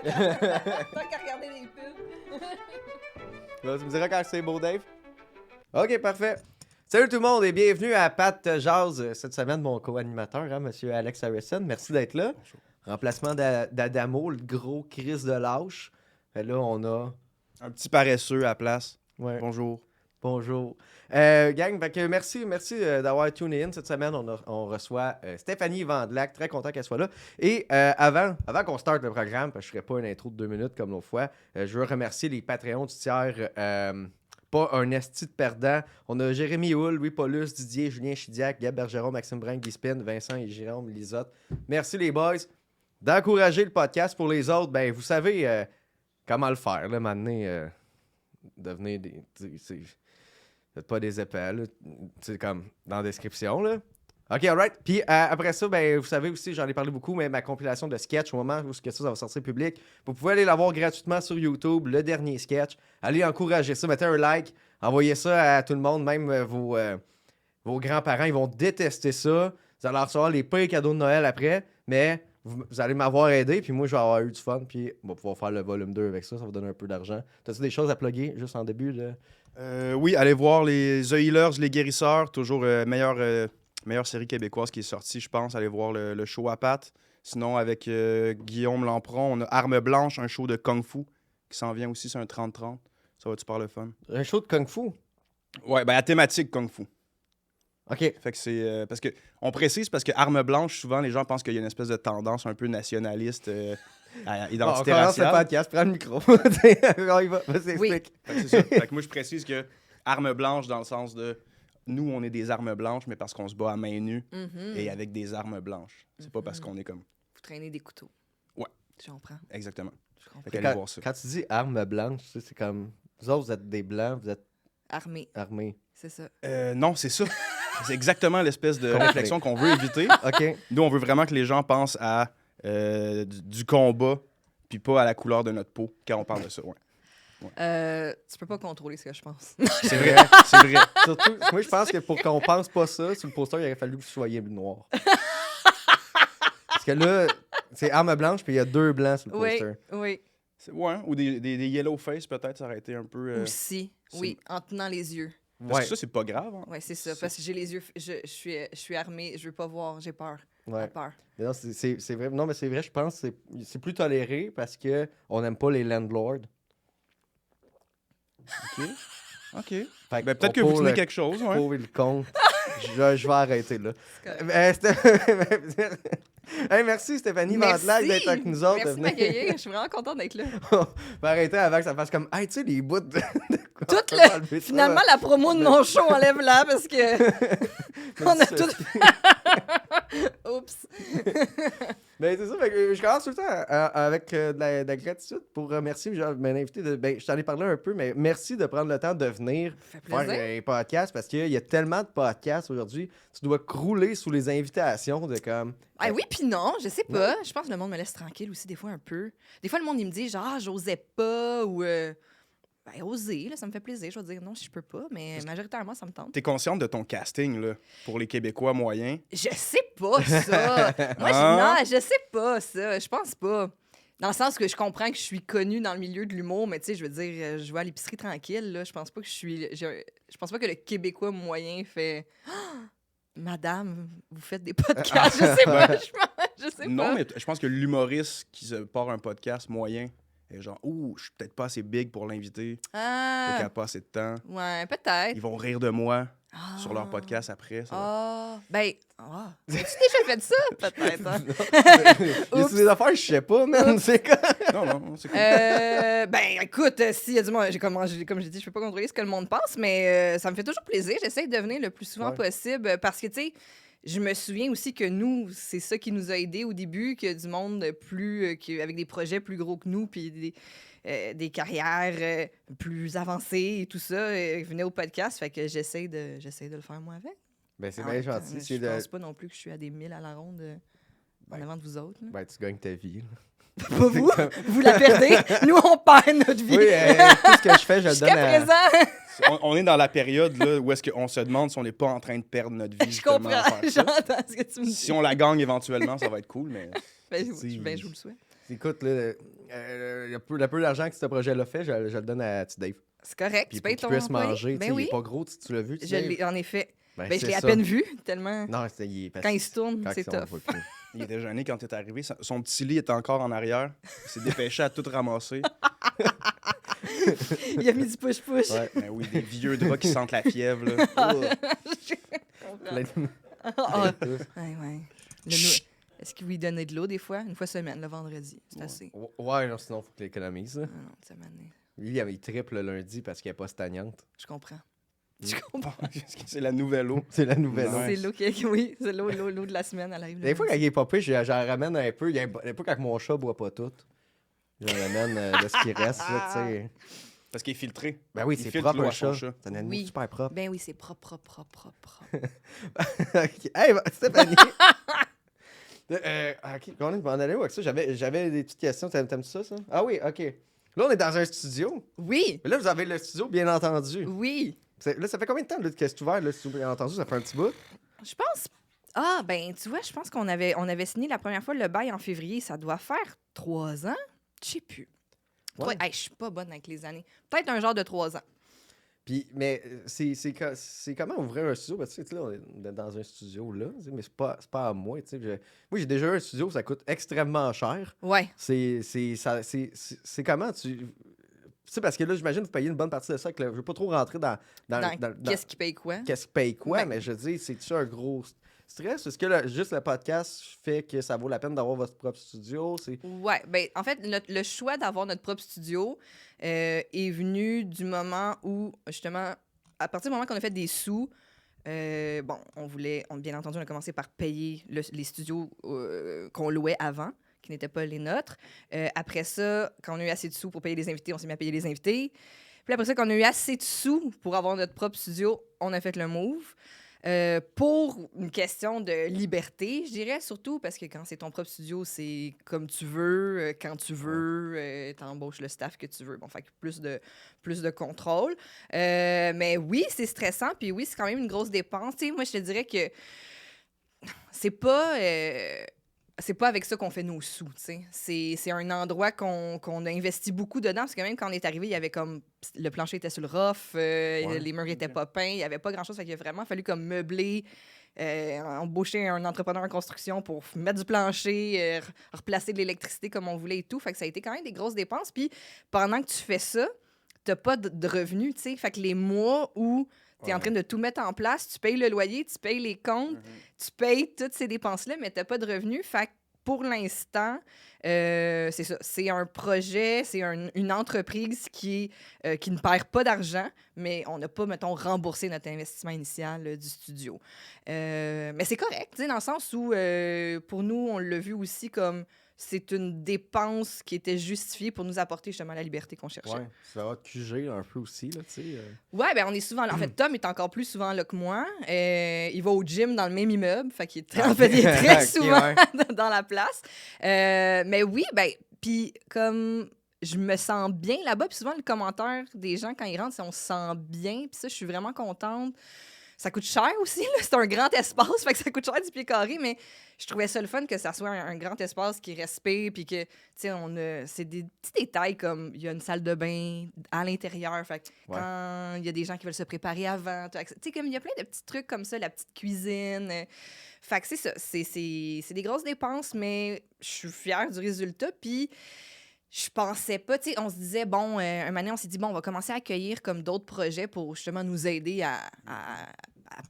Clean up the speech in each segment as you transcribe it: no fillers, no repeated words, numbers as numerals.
Tant qu'à regarder les pubs. Là, tu me diras quand c'est beau, Dave? OK, parfait. Salut tout le monde et bienvenue à Pat Jazz. Cette semaine, mon co-animateur, hein, Monsieur Alex Harrison. Merci d'être là. Bonjour. Remplacement d'Adamo, le gros Chris de lâche. Fait là, on a... Un petit paresseux à la place. Ouais. Bonjour. Bonjour. Gang, fait que merci d'avoir tuné in cette semaine. On reçoit Stéphanie Vandelac, très content qu'elle soit là. Et avant qu'on starte le programme, parce que je ne ferai pas une intro de 2 minutes comme l'autre fois, je veux remercier les Patreons du tiers. Pas un esti de perdant. On a Jérémy Houle, Louis Paulus, Didier, Julien Chidiac, Gab Bergeron, Maxime Brun, Guy Spin, Vincent et Jérôme Lisotte. Merci les boys d'encourager le podcast. Pour les autres, ben vous savez comment le faire. Là, maintenant, devenez des... Faites pas des épais, là. C'est comme dans la description, là. OK, alright. Puis après ça, ben, vous savez aussi, j'en ai parlé beaucoup, mais ma compilation de sketch, au moment où ça va sortir public, vous pouvez aller la voir gratuitement sur YouTube, le dernier sketch. Allez encourager ça, mettez un like, envoyez ça à tout le monde, même vos grands-parents, ils vont détester ça. Vous allez recevoir les pires cadeaux de Noël après, mais vous allez m'avoir aidé, puis moi, je vais avoir eu du fun, puis on va pouvoir faire le volume 2 avec ça, ça va donner un peu d'argent. T'as-tu des choses à plugger juste en début, là? Oui, allez voir les The Healers, les guérisseurs. Toujours meilleure série québécoise qui est sortie, je pense. Allez voir le show à Pat. Sinon, avec Guillaume Lampron, on a Arme Blanche, un show de Kung Fu qui s'en vient aussi. C'est un 30-30. Ça va-tu par le fun? Un show de Kung Fu? Ouais, ben à thématique Kung Fu. OK. Fait que c'est... parce que on précise parce que Arme Blanche, souvent, les gens pensent qu'il y a une espèce de tendance un peu nationaliste à identité on commence raciale. le podcast, prends le micro. On y va, vas-y, Oui. explique. Fait que c'est ça. Fait que moi, je précise que arme blanche dans le sens de nous, on est des armes blanches, mais parce qu'on se bat à main nue et avec des armes blanches. C'est pas parce qu'on est comme. Vous traînez des couteaux. Ouais. Je comprends. Exactement. Je comprends. Fait qu'allez voir ça. Quand tu dis arme blanche, tu sais, c'est comme... Vous autres, vous êtes des blancs, vous êtes Armé, armés. c'est ça. Non, c'est ça. C'est exactement l'espèce de Complet. réflexion qu'on veut éviter. OK. Nous, on veut vraiment que les gens pensent à du combat, puis pas à la couleur de notre peau quand on parle de ça. Ouais. Tu peux pas contrôler ce que je pense. C'est vrai, c'est vrai. Surtout, moi, je pense que pour qu'on pense pas ça, sur le poster, il aurait fallu que vous soyez noir. Parce que là, c'est arme blanche, puis il y a 2 blancs sur le Oui, poster. oui. Ouais, ou des yellow face, peut-être, ça aurait été un peu... Aussi, oui, en tenant les yeux. Parce que ça, c'est pas grave. Hein. Oui, c'est ça. Parce que j'ai les yeux... Je suis armée, je veux pas voir, j'ai peur. Ouais. J'ai peur. Mais non, c'est vrai. Non, mais c'est vrai, je pense que c'est plus toléré parce que on n'aime pas les landlords. OK. Fait Ben, que peut-être que pour vous tenez le quelque chose, ouais. pour et le compte, je vais arrêter là. Hey, merci Stéphanie Vandelac d'être avec nous autres. Merci de m'accueillir. Je suis vraiment contente d'être là. On va arrêter avant que ça fasse comme, hey, tu sais, les bouts de... Toute finalement, la promo de mon show enlève là parce que on a tout. Oups. Ben, c'est ça, fait que je commence tout le temps avec de la gratitude pour remercier. Je t'en ai parlé un peu, mais merci de prendre le temps de venir Ça fait faire plaisir. un podcast parce qu'il y a tellement de podcasts aujourd'hui. Tu dois crouler sous les invitations de comme. Ah oui, puis non, je sais pas. Je pense que le monde me laisse tranquille aussi, des fois, un peu. Des fois, le monde, il me dit, genre, ah, j'osais pas, ou... Ben, oser, là, ça me fait plaisir. Je vais dire non si je peux pas, mais majoritairement, ça me tente. T'es consciente de ton casting, là, pour les Québécois moyens? Je sais pas ça. Moi, Ah. non, je sais pas ça. Je pense pas. Dans le sens que je comprends que je suis connue dans le milieu de l'humour, mais tu sais, je veux dire, je vais à l'épicerie tranquille, là. Je pense pas que je pense pas que le Québécois moyen fait... Ah, madame, vous faites des podcasts. Je sais pas. Je sais Non, pas. mais je pense que l'humoriste qui se part un podcast moyen est genre, ouh, je suis peut-être pas assez big pour l'inviter, peut-être qu'il Ah, a pas assez de temps. ouais, peut-être. Ils vont rire de moi Ah. sur leur podcast après. Ça va. Ah, ben, as-tu déjà fait ça? Peut-être, hein? Il y a des affaires, je sais pas, man. C'est quoi? Non, c'est cool. Ben, écoute, s'il y a du monde, comme j'ai dit, je peux pas contrôler ce que le monde pense, mais ça me fait toujours plaisir. J'essaie de venir le plus souvent Ouais. possible parce que, tu sais, je me souviens aussi que nous, c'est ça qui nous a aidés au début, que du monde avec des projets plus gros que nous, puis des carrières plus avancées et tout ça, venait au podcast. Fait que j'essaie de le faire moi avec. Ben, c'est En bien même temps, gentil. Je pense pas non plus que je suis à des 1000 à la ronde en Ben. avant de vous autres. là. Ben, tu gagnes ta vie. là. Pas vous, vous la perdez. Nous, on perd notre vie. Oui, tout ce que je fais, je le donne Jusqu'à à... présent, On est dans la période là, où est-ce qu'on se demande si on n'est pas en train de perdre notre vie. je justement, comprends. à faire ça. J'entends ce que tu me dis. Si on la gagne éventuellement, ça va être cool, mais... Ben, je vous le souhaite. Écoute, là, Le peu d'argent que ce projet-là fait, je le donne à petit Dave. C'est correct, Puis tu pour payes qu'il ton puisse employé. manger. Tu Ben sais, il oui, est pas gros, tu l'as vu, je Dave? l'ai, en effet. Ben, Ben, je c'est l'ai à ça. peine vu, tellement... Non, il est Quand il se tourne, quand c'est on le tough. voit plus. Il est déjeuné quand t'es arrivé. Son petit lit était encore en arrière. Il s'est dépêché à tout ramasser. Il a mis du push-push. Ouais. Ben oui, des vieux draps qui sentent la fièvre. Là. Oh. Plein de- Ah, plein de- ouais. Chut. Est-ce qu'il lui donnait de l'eau des fois? Une fois semaine, le vendredi. C'est assez. Ouais, non, sinon, faut que tu l'économises. Ah non, ça m'a donné. Lui, il triple le lundi parce qu'il n'est pas stagnante. Je comprends. Je comprends. C'est la nouvelle eau. C'est la nouvelle. Ouais. C'est l'eau qui... Oui, c'est l'eau de la semaine, elle arrive. Des fois, quand il est pas pire, j'en ramène un peu. Des fois, quand mon chat boit pas tout, j'en ramène de ce qui reste. Là, tu sais. Parce qu'il est filtré. Ben oui, Il c'est filtre propre l'eau un à son chat. chat. C'est un animal Oui. super propre. Ben oui, c'est propre. Ok. Hey, Stéphanie! Ok, on est m'en aller où avec ça? J'avais des petites questions. T'aimes ça? Ah oui, ok. Là, on est dans un studio. Oui, Mais là, vous avez le studio, bien entendu. oui. Là, ça fait combien de temps là, que c'est ouvert, le studio, bien entendu? Ça fait un petit bout? Je pense... Ah, ben, tu vois, je pense qu'on avait signé la première fois le bail en février. Ça doit faire 3 ans? Je sais plus. Ouais. Hey, je suis pas bonne avec les années. Peut-être un genre de 3 ans. Puis, mais c'est comment ouvrir un studio? Parce que tu sais, là, on est dans un studio, là, tu sais, mais c'est pas à moi. Tu sais, moi, j'ai déjà eu un studio, ça coûte extrêmement cher. Ouais. C'est comment tu... Tu sais, parce que là, j'imagine que vous payez une bonne partie de ça. Je veux pas trop rentrer dans Qu'est-ce qui paye quoi? qu'est-ce qui paye quoi, Ben- mais je dis, c'est-tu un gros stress? Est-ce que juste le podcast fait que ça vaut la peine d'avoir votre propre studio? Ouais, ben en fait, le choix d'avoir notre propre studio est venu du moment où, justement, à partir du moment qu'on a fait des sous, bon, bien entendu, on a commencé par payer les studios qu'on louait avant, qui n'étaient pas les nôtres. Après ça, quand on a eu assez de sous pour payer les invités, on s'est mis à payer les invités. Puis après ça, quand on a eu assez de sous pour avoir notre propre studio, on a fait le move. Pour une question de liberté, je dirais, surtout parce que quand c'est ton propre studio, c'est comme tu veux, quand tu veux, t'embauches le staff que tu veux. Bon, fait que plus de contrôle. Mais oui, c'est stressant, puis oui, c'est quand même une grosse dépense. Tu sais, moi, je te dirais que c'est pas avec ça qu'on fait nos sous, tu sais. C'est un endroit qu'on a investi beaucoup dedans, parce que même quand on est arrivé, il y avait comme... Le plancher était sur le rough, les murs étaient pas peints, il y avait pas grand-chose, fait qu'il a vraiment fallu comme meubler, embaucher un entrepreneur en construction pour mettre du plancher, replacer de l'électricité comme on voulait et tout. Fait que ça a été quand même des grosses dépenses. Puis pendant que tu fais ça, t'as pas de revenus, tu sais. Fait que les mois où tu es en train de tout mettre en place, tu payes le loyer, tu payes les comptes, tu payes toutes ces dépenses-là, mais tu n'as pas de revenus. Fait que pour l'instant, c'est ça. C'est un projet, c'est une entreprise qui ne perd pas d'argent, mais on n'a pas, mettons, remboursé notre investissement initial du studio. Mais c'est correct, tu sais, dans le sens où, pour nous, on l'a vu aussi comme... C'est une dépense qui était justifiée pour nous apporter justement la liberté qu'on cherchait. Ouais, ça va te QG un peu aussi, là, tu sais. Ouais, ben on est souvent là. En fait, Tom est encore plus souvent là que moi. Il va au gym dans le même immeuble. Fait qu'il est très, en fait, il est très Ok, souvent ouais. dans la place. Mais oui, ben, puis comme je me sens bien là-bas, puis souvent le commentaire des gens quand ils rentrent, c'est on se sent bien. Puis ça, je suis vraiment contente. Ça coûte cher aussi, là. C'est un grand espace, fait que ça coûte cher du pied carré, mais je trouvais ça le fun que ça soit un grand espace qui respire, puis que, tu sais, c'est des petits détails comme il y a une salle de bain à l'intérieur, fait que quand il y a des gens qui veulent se préparer avant, tu sais, comme il y a plein de petits trucs comme ça, la petite cuisine. Fait que c'est ça, c'est des grosses dépenses, mais je suis fière du résultat, puis je pensais pas, tu sais, on se disait, bon, un moment donné, on s'est dit, bon, on va commencer à accueillir comme d'autres projets pour justement nous aider à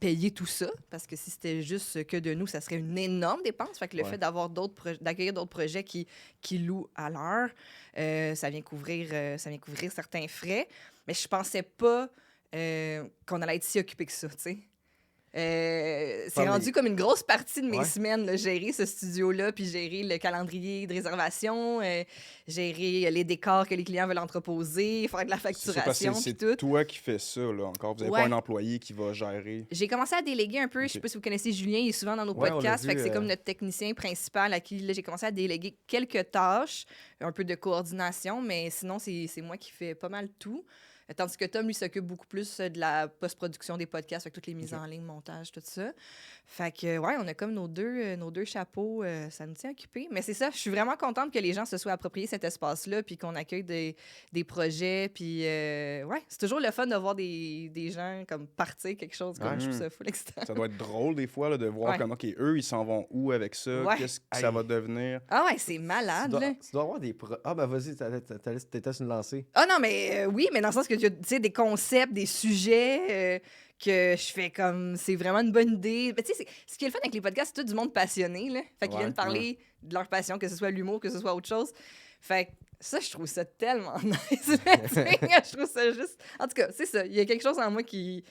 payer tout ça, parce que si c'était juste que de nous, ça serait une énorme dépense. Fait que le fait d'accueillir d'autres projets qui louent à l'heure, ça vient couvrir certains frais. Mais je pensais pas qu'on allait être si occupé que ça, tu sais. C'est rendu comme une grosse partie de mes semaines, là, gérer ce studio-là, puis gérer le calendrier de réservation, gérer les décors que les clients veulent entreposer, faire de la facturation, puis tout. C'est toi qui fais ça, là, encore. Vous n'avez pas un employé qui va gérer. J'ai commencé à déléguer un peu. Je sais pas si vous connaissez Julien, il est souvent dans nos podcasts, fait que c'est comme notre technicien principal à qui j'ai commencé à déléguer quelques tâches, un peu de coordination, mais sinon, c'est moi qui fais pas mal tout. Tandis que Tom, lui, s'occupe beaucoup plus de la post-production des podcasts, avec toutes les mises en ligne, montage, tout ça. Fait que, ouais, on a comme nos deux chapeaux, ça nous tient occupés. Mais c'est ça, je suis vraiment contente que les gens se soient appropriés cet espace-là, puis qu'on accueille des projets, puis ouais, c'est toujours le fun de voir des gens comme partir quelque chose, comme je trouve ça full excitant. Ça doit être drôle des fois là, de voir comment, OK, eux, ils s'en vont où avec ça, qu'est-ce que ça va devenir. Ah ouais, c'est malade, là. Tu dois avoir des... Ah, ben vas-y, t'étais sur une lancée. Ah non, mais oui, mais dans le sens que tu sais, des concepts, des sujets que je fais comme, c'est vraiment une bonne idée. Mais tu sais, ce qui est le fun avec les podcasts, c'est tout du monde passionné, là. Fait qu'ils viennent parler de leur passion, que ce soit l'humour, que ce soit autre chose. Fait que ça, je trouve ça tellement nice. Je trouve ça juste... En tout cas, c'est ça. Il y a quelque chose en moi qui...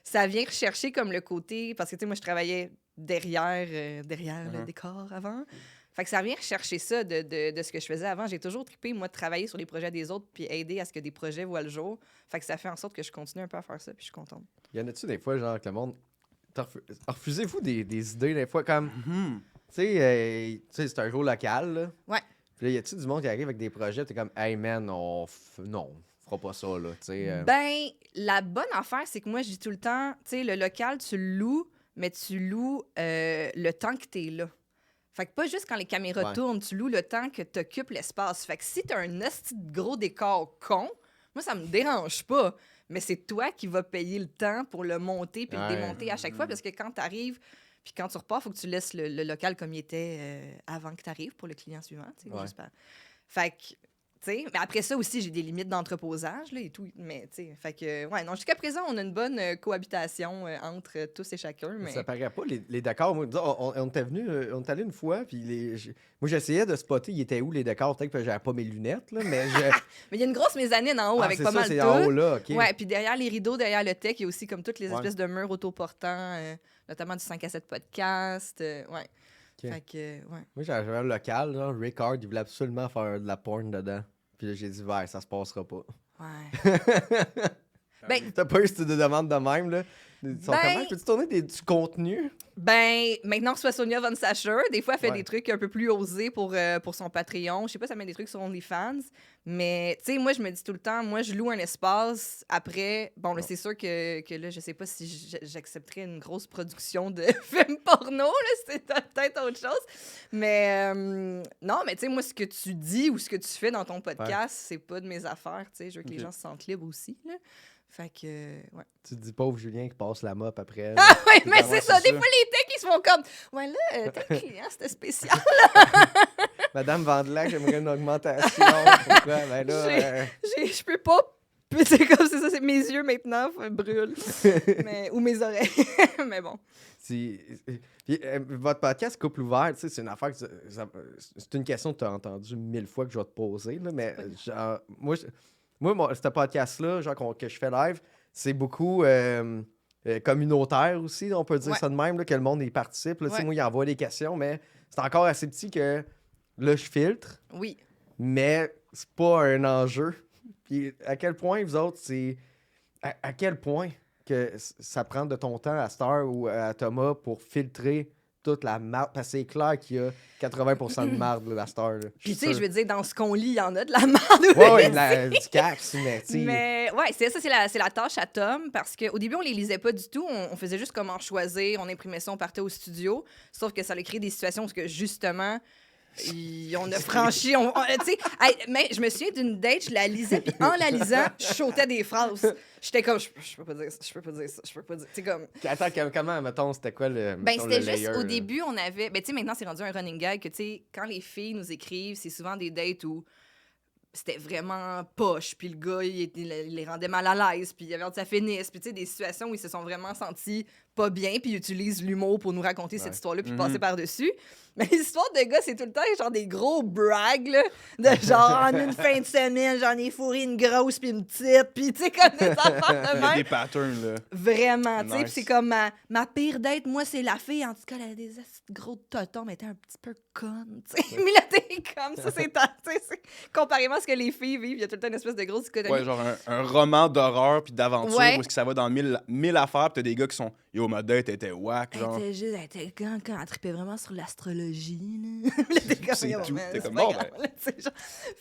Ça vient rechercher comme le côté... Parce que, tu sais, moi, je travaillais derrière le décor avant. Fait que ça vient rechercher ça de ce que je faisais avant. J'ai toujours trippé, moi, de travailler sur les projets des autres puis aider à ce que des projets voient le jour. Fait que ça fait en sorte que je continue un peu à faire ça puis je suis contente. Y en a-tu des fois, genre, que le monde... Refusez-vous des idées, des fois, comme... Tu sais, c'est un jour local, là. Ouais. Puis là, y a-tu du monde qui arrive avec des projets, t'es comme, hey man, non, on fera pas ça, là, tu sais. Ben, la bonne affaire, c'est que moi, je dis tout le temps, tu sais, le local, tu le loues, mais tu loues le temps que t'es là. Fait que pas juste quand les caméras tournent, tu loues le temps que t'occupes l'espace. Fait que si t'as un esti de gros décor con, moi, ça me dérange pas. Mais c'est toi qui vas payer le temps pour le monter puis le démonter à chaque fois, parce que quand t'arrives... Puis quand tu repars, il faut que tu laisses le local comme il était avant que tu arrives pour le client suivant. J'espère. Fait que, tu sais, mais après ça aussi, j'ai des limites d'entreposage là, et tout. Mais, tu sais, fait que, ouais, non, jusqu'à présent, on a une bonne cohabitation entre tous et chacun. Mais... Ça paraît pas, les décors. Moi, on était venu, on est allé une fois, puis moi, j'essayais de spotter, il était où les décors, peut-être que j'avais pas mes lunettes, là, mais mais il y a une grosse mezzanine en haut avec pas mal de tout. C'est en haut, là, OK. Ouais, puis derrière les rideaux, derrière le tech, il y a aussi comme toutes les espèces de murs autoportants, notamment du 5 à 7 podcast. Ouais. Okay. Fait que, ouais. Moi, j'avais un local, là, Rickard, il voulait absolument faire de la porn dedans. Puis là, j'ai dit, ouais, ça se passera pas. Ouais. Ben, t'as pas eu cette demande de même, là? Comment peux-tu tourner du contenu? Ben, maintenant, soit Sonia Von Sacher. Des fois, elle fait des trucs un peu plus osés pour son Patreon. Je sais pas, ça met des trucs sur OnlyFans. Mais, tu sais, moi, je me dis tout le temps, moi, je loue un espace. Après, bon, là, c'est sûr que là, je sais pas si j'accepterais une grosse production de films porno. Là, c'est peut-être autre chose. Mais, non, mais tu sais, moi, ce que tu dis ou ce que tu fais dans ton podcast, c'est pas de mes affaires. Tu sais, je veux que les gens se sentent libres aussi, là. Fait que, ouais. Tu te dis pauvre Julien qui passe la mop après. Ah oui, mais c'est ça. Des fois, les techs, ils se font comme, ouais, là, tel client, c'était spécial. Madame Vandelac, j'aimerais une augmentation. Pourquoi? Ben là. Je peux pas. C'est comme ça, c'est mes yeux maintenant brûlent. Ou mes oreilles. Mais bon. Puis, votre podcast Couple ouvert, tu sais, c'est une affaire que c'est une question que tu as entendue 1000 fois que je vais te poser, là, mais genre, moi, ce podcast-là, genre que je fais live, c'est beaucoup communautaire aussi, on peut dire ça de même, là, que le monde y participe. Là, moi, il envoie des questions, mais c'est encore assez petit que là, je filtre. Oui. Mais c'est pas un enjeu. Puis à quel point, vous autres, c'est... À quel point que ça prend de ton temps à Star ou à Thomas pour filtrer toute la marde, parce que c'est clair qu'il y a 80% de marde, la Star. Là. Puis, tu sais, je veux dire, dans ce qu'on lit, il y en a de la marde. Oui, du cax, mais tu sais. Mais, ouais, c'est la tâche à Tom, parce qu'au début, on les lisait pas du tout. On faisait juste comment choisir, on imprimait ça, on partait au studio. Sauf que ça a créé des situations où, justement, on a franchi. Tu sais, mais je me souviens d'une date, je la lisais, puis en la lisant, je sautais des phrases. J'étais comme, je peux pas dire ça, je peux pas dire ça, je peux pas dire. Tu sais, comme. Attends, comment, mettons, c'était quoi le. Ben, c'était juste layer, au début, on avait. Ben, tu sais, maintenant, c'est rendu un running gag que, tu sais, quand les filles nous écrivent, c'est souvent des dates où c'était vraiment poche, puis le gars, il les rendait mal à l'aise, puis il avait hâte que ça finisse, puis tu sais, des situations où ils se sont vraiment sentis pas bien, puis ils utilisent l'humour pour nous raconter cette histoire-là, puis passer par-dessus. Mais les histoires de gars, c'est tout le temps genre des gros brags, là, de genre, en une fin de semaine, j'en ai fourré une grosse puis une petite, puis tu sais, comme des affaires de même. Des patterns, là. Vraiment, tu sais, Nice. puis c'est comme ma pire date, moi, c'est la fille, en tout cas, elle a des gros totons, mais elle était un petit peu conne, tu sais. Mais là, t'es comme ça, tu sais, comparément à ce que les filles vivent, il y a tout le temps une espèce de grosse dichotomie. Ouais, genre un roman d'horreur puis d'aventure Ouais. où est-ce que ça va dans mille affaires, puis t'as des gars qui sont Yo, ma date était whack, genre. Elle était quand elle trippait vraiment sur l'astrologie, là. Là, t'es comme, C'est yo, tout. man, T'es c'est comme, pas bon, grave, là, tu sais, genre.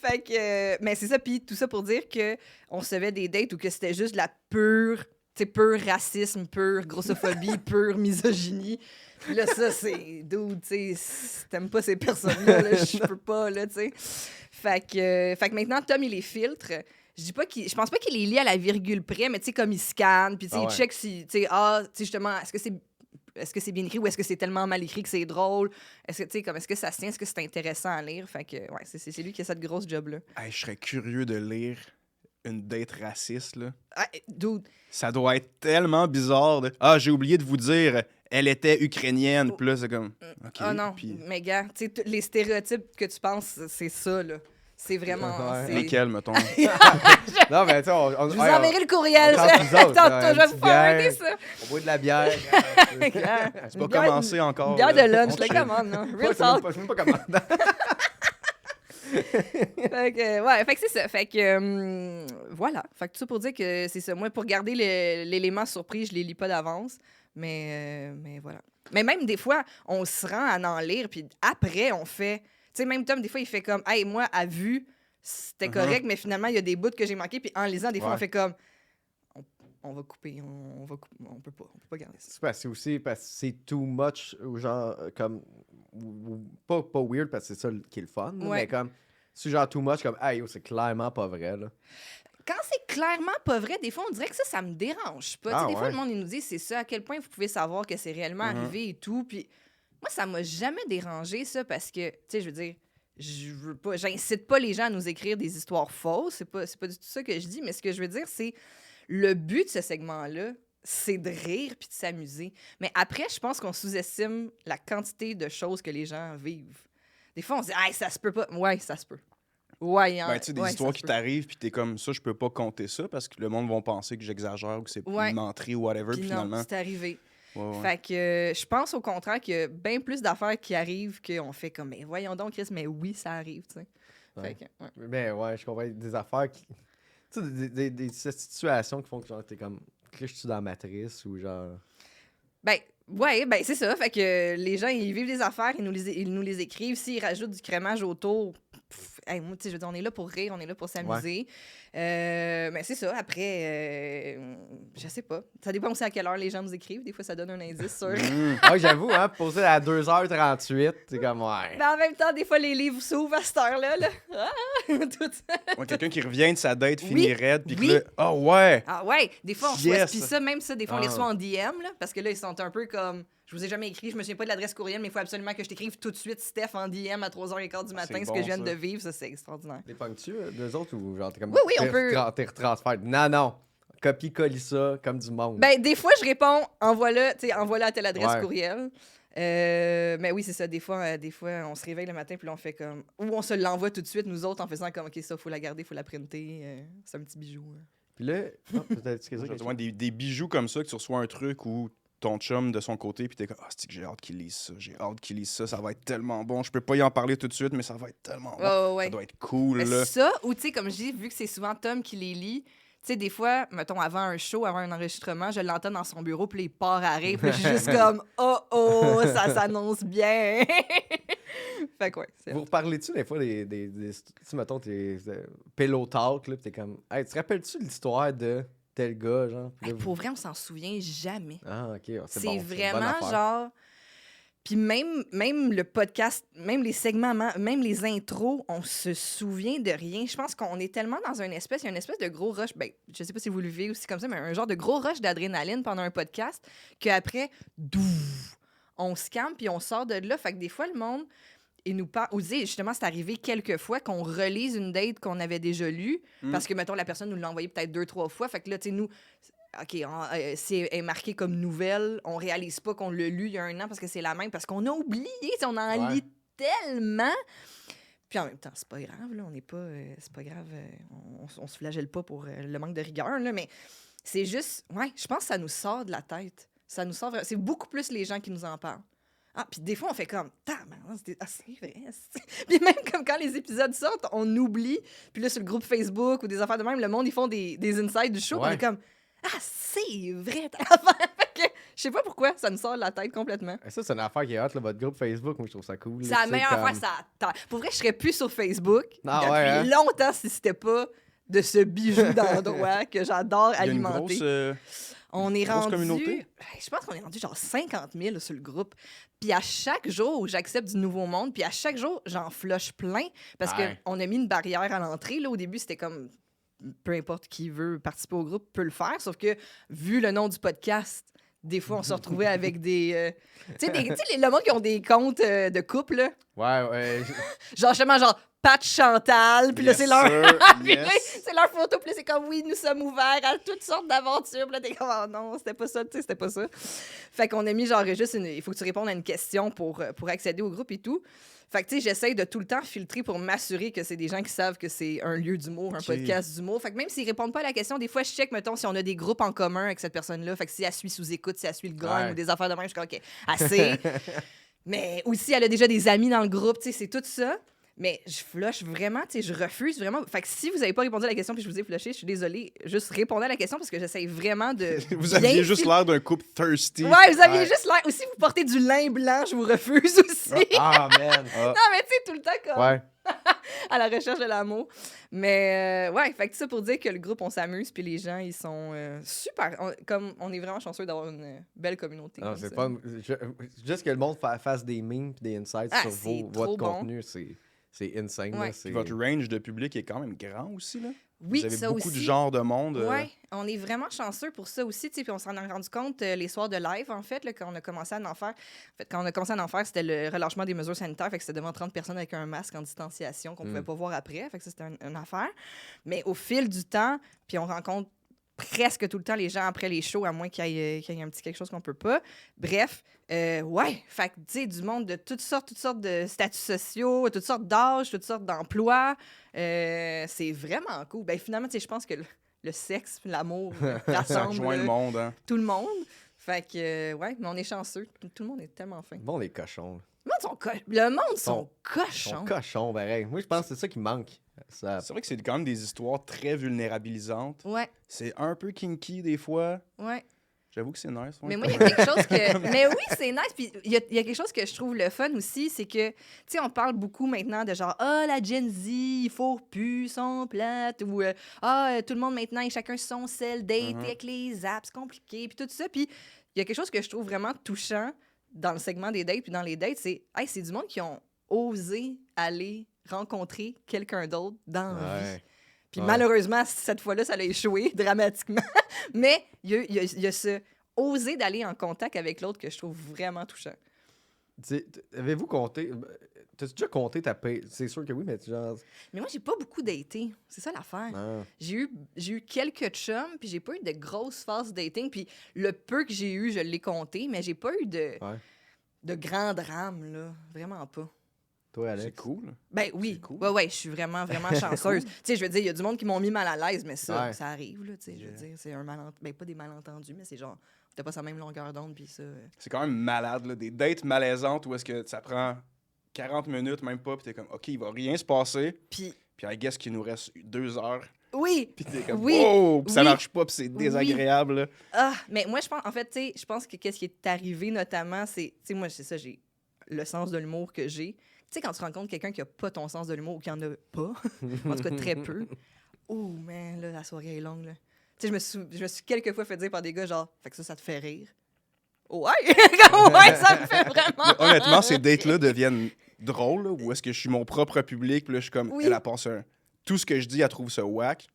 Fait que, mais c'est ça, puis tout ça pour dire que on recevait des dates où que c'était juste de la pure, tu sais, pur racisme, pure grossophobie, pure misogynie. Puis là, ça, c'est, dude, tu sais, si t'aimes pas ces personnes-là, là, je peux pas, là, tu sais. Fait que maintenant, Tom, il les filtre. Je pense pas qu'il les lit à la virgule près, mais tu sais, comme il scanne, puis tu sais, il check si, tu sais, tu sais, justement, est-ce que c'est bien écrit ou est-ce que c'est tellement mal écrit que c'est drôle? Est-ce que, tu sais, comme, est-ce que ça se tient? Est-ce que c'est intéressant à lire? Fait que, ouais, c'est lui qui a cette grosse job-là. Hey, je serais curieux de lire une date raciste, là. Ah, dude, Ça doit être tellement bizarre. Ah, j'ai oublié de vous dire, elle était ukrainienne. Puis là, c'est comme. OK. oh non, Puis mais gars, tu sais, les stéréotypes que tu penses, c'est ça, là. C'est vraiment... Ouais. c'est- lesquels, mettons? Non, mais tu sais, on Je vous enverrai le courriel. on tente nous autres, Tantôt, je vais une vous petite forwarder bière. ça. On boit de la bière. Gars, C'est une pas bière- commencé encore. Une bière là. de lunch, On la sait. commande, là. Moi, Real je sais même talk. pas- je sais même pas comment. Fait que, ouais, fait que c'est ça. Fait que, voilà. Fait que tout ça pour dire que c'est ça. Moi, pour garder l'élément surprise, je les lis pas d'avance. Mais voilà. Mais même des fois, on se rend à en lire, puis après, on fait... Tu sais, même Tom, des fois, il fait comme, « Hey, moi, à vue, c'était correct, mais finalement, il y a des bouts que j'ai manqués. » Puis en lisant, des fois, Ouais. on fait comme, « On va couper, on peut pas garder ça. » C'est parce que aussi parce que c'est too much ou genre comme pas weird parce que c'est ça qui est le fun, là, Ouais. mais comme c'est genre too much comme hey, yo, c'est clairement pas vrai là. Quand c'est clairement pas vrai, des fois, on dirait que ça me dérange pas. Tu sais, Ah, des fois, ouais. le monde, il nous dit, c'est ça, à quel point vous pouvez savoir que c'est réellement arrivé et tout. Puis moi, ça m'a jamais dérangé, ça, parce que, tu sais, je veux dire, j'incite pas les gens à nous écrire des histoires fausses. C'est pas du tout ça que je dis, mais ce que je veux dire, c'est le but de ce segment-là, c'est de rire puis de s'amuser. Mais après, je pense qu'on sous-estime la quantité de choses que les gens vivent. Des fois, on se dit, hey, ça se peut pas. Ouais, ça se peut. Ouais, hein, Ben, tu sais, des ouais, histoires ça se qui peut. t'arrivent, puis t'es comme ça, je peux pas compter ça parce que le monde va penser que j'exagère ou que c'est Ouais. une menterie ou whatever, Puis puis non, finalement. c'est arrivé. Ouais, ouais. Fait que je pense au contraire qu'il y a bien plus d'affaires qui arrivent qu'on fait comme, mais voyons donc, Chris, mais oui, ça arrive, tu sais. Ouais. Fait que, ouais. Mais ouais, je comprends des affaires qui tu sais des situations qui font que genre t'es comme je suis dans la matrice ou genre Ben, ouais, ben c'est ça. Fait que les gens, ils vivent des affaires, ils nous les écrivent. S'ils rajoutent du crémage autour, hey, moi, tu sais, je veux dire, on est là pour rire, on est là pour s'amuser. Mais c'est ça. Après, je sais pas. Ça dépend aussi à quelle heure les gens nous écrivent. Des fois, ça donne un indice sur... Ah, j'avoue hein, poser à 2h38, c'est comme ouais. Mais en même temps, des fois, les livres s'ouvrent à cette heure-là. Là. Ah! Tout ça. Ouais, quelqu'un qui revient de sa date, Oui, finit raide, puis oui. que là, ah ouais! Ah ouais, des fois, on reçoit... Yes. Puis ça, même ça, des fois, on les Ah. reçoit en DM, là, parce que là, ils sont un peu comme... Je vous ai jamais écrit, je me souviens pas de l'adresse courriel, mais il faut absolument que je t'écrive tout de suite, Steph, en DM à 3h15 du matin, C'est ce bon, que je viens ça. de vivre. Ça, c'est extraordinaire. Les pognes-tu deux autres ou genre t'es comme Oui, on peut- t'es retransfert. Non. Copie-colle ça comme du monde. Ben, des fois, je réponds, envoie-le, tu sais, envoie-le à telle adresse Ouais. courriel. Mais oui, c'est ça. Des fois, on se réveille le matin, puis là, on fait comme... Ou on se l'envoie tout de suite, nous autres, en faisant comme, OK, ça, faut la garder, faut la printer. C'est un petit bijou. Puis là, peut-être que Ouais, des bijoux comme ça, que tu reçois un truc où ton chum de son côté, puis t'es comme, ah, c'est que j'ai hâte qu'il lise ça, ça va être tellement bon. Je peux pas y en parler tout de suite, mais ça va être tellement bon. Ouais. Ça doit être cool, Mais là. ça, ou tu sais, comme je dis, vu que c'est souvent Tom qui les lit, tu sais, des fois, mettons, avant un show, avant un enregistrement, je l'entends dans son bureau, puis là, il part à rire, puis je suis juste comme, oh, ça s'annonce bien. Fait que ouais, c'est... Vous reparlez-tu des fois des tu mettons tes pillow talk là, pis t'es comme hey, tu te rappelles-tu de l'histoire de tel gars genre? Puis Hey, là, vous- pour vrai, on s'en souvient jamais. Ah OK, C'est bon, une bonne vraiment affaire. genre... Puis même le podcast, même les segments, même les intros, on se souvient de rien. Je pense qu'on est tellement dans il y a une espèce de gros rush, ben, je sais pas si vous le vivez aussi comme ça, mais un genre de gros rush d'adrénaline pendant un podcast, qu'après, douf, on se calme puis on sort de là. Fait que des fois, le monde, il nous parle... Ou tu sais, justement, c'est arrivé quelques fois qu'on relise une date qu'on avait déjà lue, parce que, mettons, la personne nous l'a envoyé peut-être 2-3 fois. Fait que là, tu sais, nous... OK, c'est est marqué comme nouvelle. On réalise pas qu'on l'a lu il y a un an parce que c'est la même, parce qu'on a oublié. On en Ouais. lit tellement. Puis en même temps, c'est pas grave. Là, on n'est pas... c'est pas grave. On se flagelle pas pour le manque de rigueur. Là, mais c'est juste... Ouais, je pense que ça nous sort de la tête. Ça nous sort... C'est beaucoup plus les gens qui nous en parlent. Ah, puis des fois, on fait comme... c'est vrai. Puis même comme quand les épisodes sortent, on oublie. Puis là, sur le groupe Facebook ou des affaires de même, le monde, ils font des insides du show. Ouais. On est comme... Ah, c'est vrai, t'as l'affaire. Fait que Je sais pas pourquoi, ça me sort de la tête complètement. Ça, c'est une affaire qui est hot, là, votre groupe Facebook. Moi, je trouve ça cool. C'est là, la tu sais, meilleure comme- affaire, ça. Pour vrai, je serais plus sur Facebook Ah depuis ouais, hein? longtemps si c'était pas de ce bijou d'endroit que j'adore Il y a une alimenter. grosse... On est grosse rendu. communauté? Je pense qu'on est rendu genre 50 000 sur le groupe. Puis à chaque jour, j'accepte du nouveau monde. Puis à chaque jour, j'en flush plein. Parce Ouais. qu'on a mis une barrière à l'entrée. Là, au début, c'était comme peu importe qui veut participer au groupe peut le faire. Sauf que, vu le nom du podcast, des fois, on se retrouvait avec des. Tu sais, le monde qui ont des comptes de couple, là. Ouais. Genre, justement, genre, Pat Chantal. Puis là, Yes, c'est leur. sir, Puis là, yes. c'est leur photo, puis là, c'est comme oui, nous sommes ouverts à toutes sortes d'aventures. Puis là, t'es comme oh non, c'était pas ça, tu sais, c'était pas ça. Fait qu'on a mis genre juste il faut que tu répondes à une question pour accéder au groupe et tout. Fait que tu sais, j'essaye de tout le temps filtrer pour m'assurer que c'est des gens qui savent que c'est un lieu d'humour, un Ok. podcast d'humour. Fait que même s'ils répondent pas à la question, des fois, je check, mettons, si on a des groupes en commun avec cette personne-là. Fait que si elle suit sous écoute, si elle suit le grogne Ouais. ou des affaires de même, je suis comme OK, assez. Mais aussi, elle a déjà des amis dans le groupe, tu sais, c'est tout ça. Mais je flush vraiment, tu sais, je refuse vraiment. Fait que si vous avez pas répondu à la question puis je vous ai flushé, je suis désolée. Juste répondez à la question parce que j'essaye vraiment de. Vous bien aviez juste fil- l'air d'un couple thirsty. Ouais, vous aviez Ouais. juste l'air. Aussi, vous portez du lin blanc, je vous refuse aussi. Ah, man. Ah, Non, mais tu sais, tout le temps comme Ouais. à la recherche de l'amour. Mais ouais, fait que ça pour dire que le groupe, on s'amuse puis les gens, ils sont super. On est vraiment chanceux d'avoir une belle communauté. Non, comme c'est ça. pas. Juste que le monde fasse des memes et des insights Ah, sur c'est votre trop bon. contenu, c'est insane. Ouais. Là, c'est... puis votre range de public est quand même grand aussi, là. Oui, Vous avez ça beaucoup aussi. de genres de monde. Ouais, on est vraiment chanceux pour ça aussi, tu sais, puis on s'en est rendu compte les soirs de live, en fait, là, quand on a commencé à en faire. En fait, quand on a commencé à en faire, c'était le relâchement des mesures sanitaires, fait que c'était devant 30 personnes avec un masque en distanciation qu'on pouvait pas voir après, fait que ça, c'était une affaire. Mais au fil du temps, puis on rencontre presque tout le temps les gens après les shows, à moins qu'il y ait un petit quelque chose qu'on peut pas. Bref, ouais, fait que, tu sais, du monde de toutes sortes de statuts sociaux, toutes sortes d'âges, toutes sortes d'emplois. C'est vraiment cool. Ben, finalement, tu sais, je pense que le sexe, l'amour Ça rassemble rejoint le monde, hein. tout le monde. Fait que, ouais, mais on est chanceux. Tout le monde est tellement fin. Bon, les cochons. Là. Le monde sont Ils cochons. sont cochons, pareil. Moi, je pense que c'est ça qui manque. Ça... C'est vrai que c'est quand même des histoires très vulnérabilisantes. Ouais, C'est un peu kinky des fois. ouais. J'avoue que c'est nice. ouais. Mais moi, il y a quelque chose que. Mais oui, c'est nice. Puis il y a quelque chose que je trouve le fun aussi, c'est que, tu sais, on parle beaucoup maintenant de genre, ah, la Gen Z, il faut plus, son plate. Ou, tout le monde maintenant, et chacun son sel, date avec les apps compliqués, puis tout ça. Puis il y a quelque chose que je trouve vraiment touchant dans le segment des dates, puis dans les dates, c'est, hey, c'est du monde qui ont osé aller rencontrer quelqu'un d'autre dans la vie. Ouais. Puis Ouais. malheureusement, cette fois-là, ça a échoué dramatiquement. Mais il y a ce oser d'aller en contact avec l'autre que je trouve vraiment touchant. Avez-vous compté... T'as-tu déjà compté ta paye? C'est sûr que oui, mais genre... Mais moi, j'ai pas beaucoup daté. C'est ça l'affaire. Non. J'ai eu quelques chums, puis j'ai pas eu de grosses phases dating. Puis le peu que j'ai eu, je l'ai compté, mais j'ai pas eu de grands drames, là. Vraiment pas. Toi, Alex? C'est cool. Ben oui, C'est cool. ouais, je suis vraiment chanceuse. Tu sais, je veux dire, il y a du monde qui m'ont mis mal à l'aise, mais ça, Ouais. ça arrive, là, tu sais, je veux dire, c'est un malentendu. Ben pas des malentendus, mais c'est genre, t'as pas sa même longueur d'onde, puis ça... C'est quand même malade, là. Des dates malaisantes où est-ce que ça prend 40 minutes, même pas, puis t'es comme, OK, il va rien se passer. Puis, Puis I guess qu'il nous reste 2 heures. oui, Puis t'es comme, Oui, oh, puis ça oui, marche pas, puis c'est désagréable, là. ah, mais moi, je pense, en fait, tu sais, je pense que qu'est-ce qui est arrivé notamment, c'est, tu sais, moi, c'est ça, j'ai le sens de l'humour que j'ai. Tu sais, quand tu rencontres quelqu'un qui a pas ton sens de l'humour ou qui en a pas, en tout cas très peu, oh, man, là, la soirée est longue, là. Tu sais, je me suis quelques fois fait dire par des gars, genre, fait que ça te fait rire. Ouais, ouais, ça me fait vraiment. Mais honnêtement, ces dates-là deviennent drôles, là, où est-ce que je suis mon propre public, puis là, je suis comme, Oui. elle a passé tout ce que je dis, elle trouve ça whack.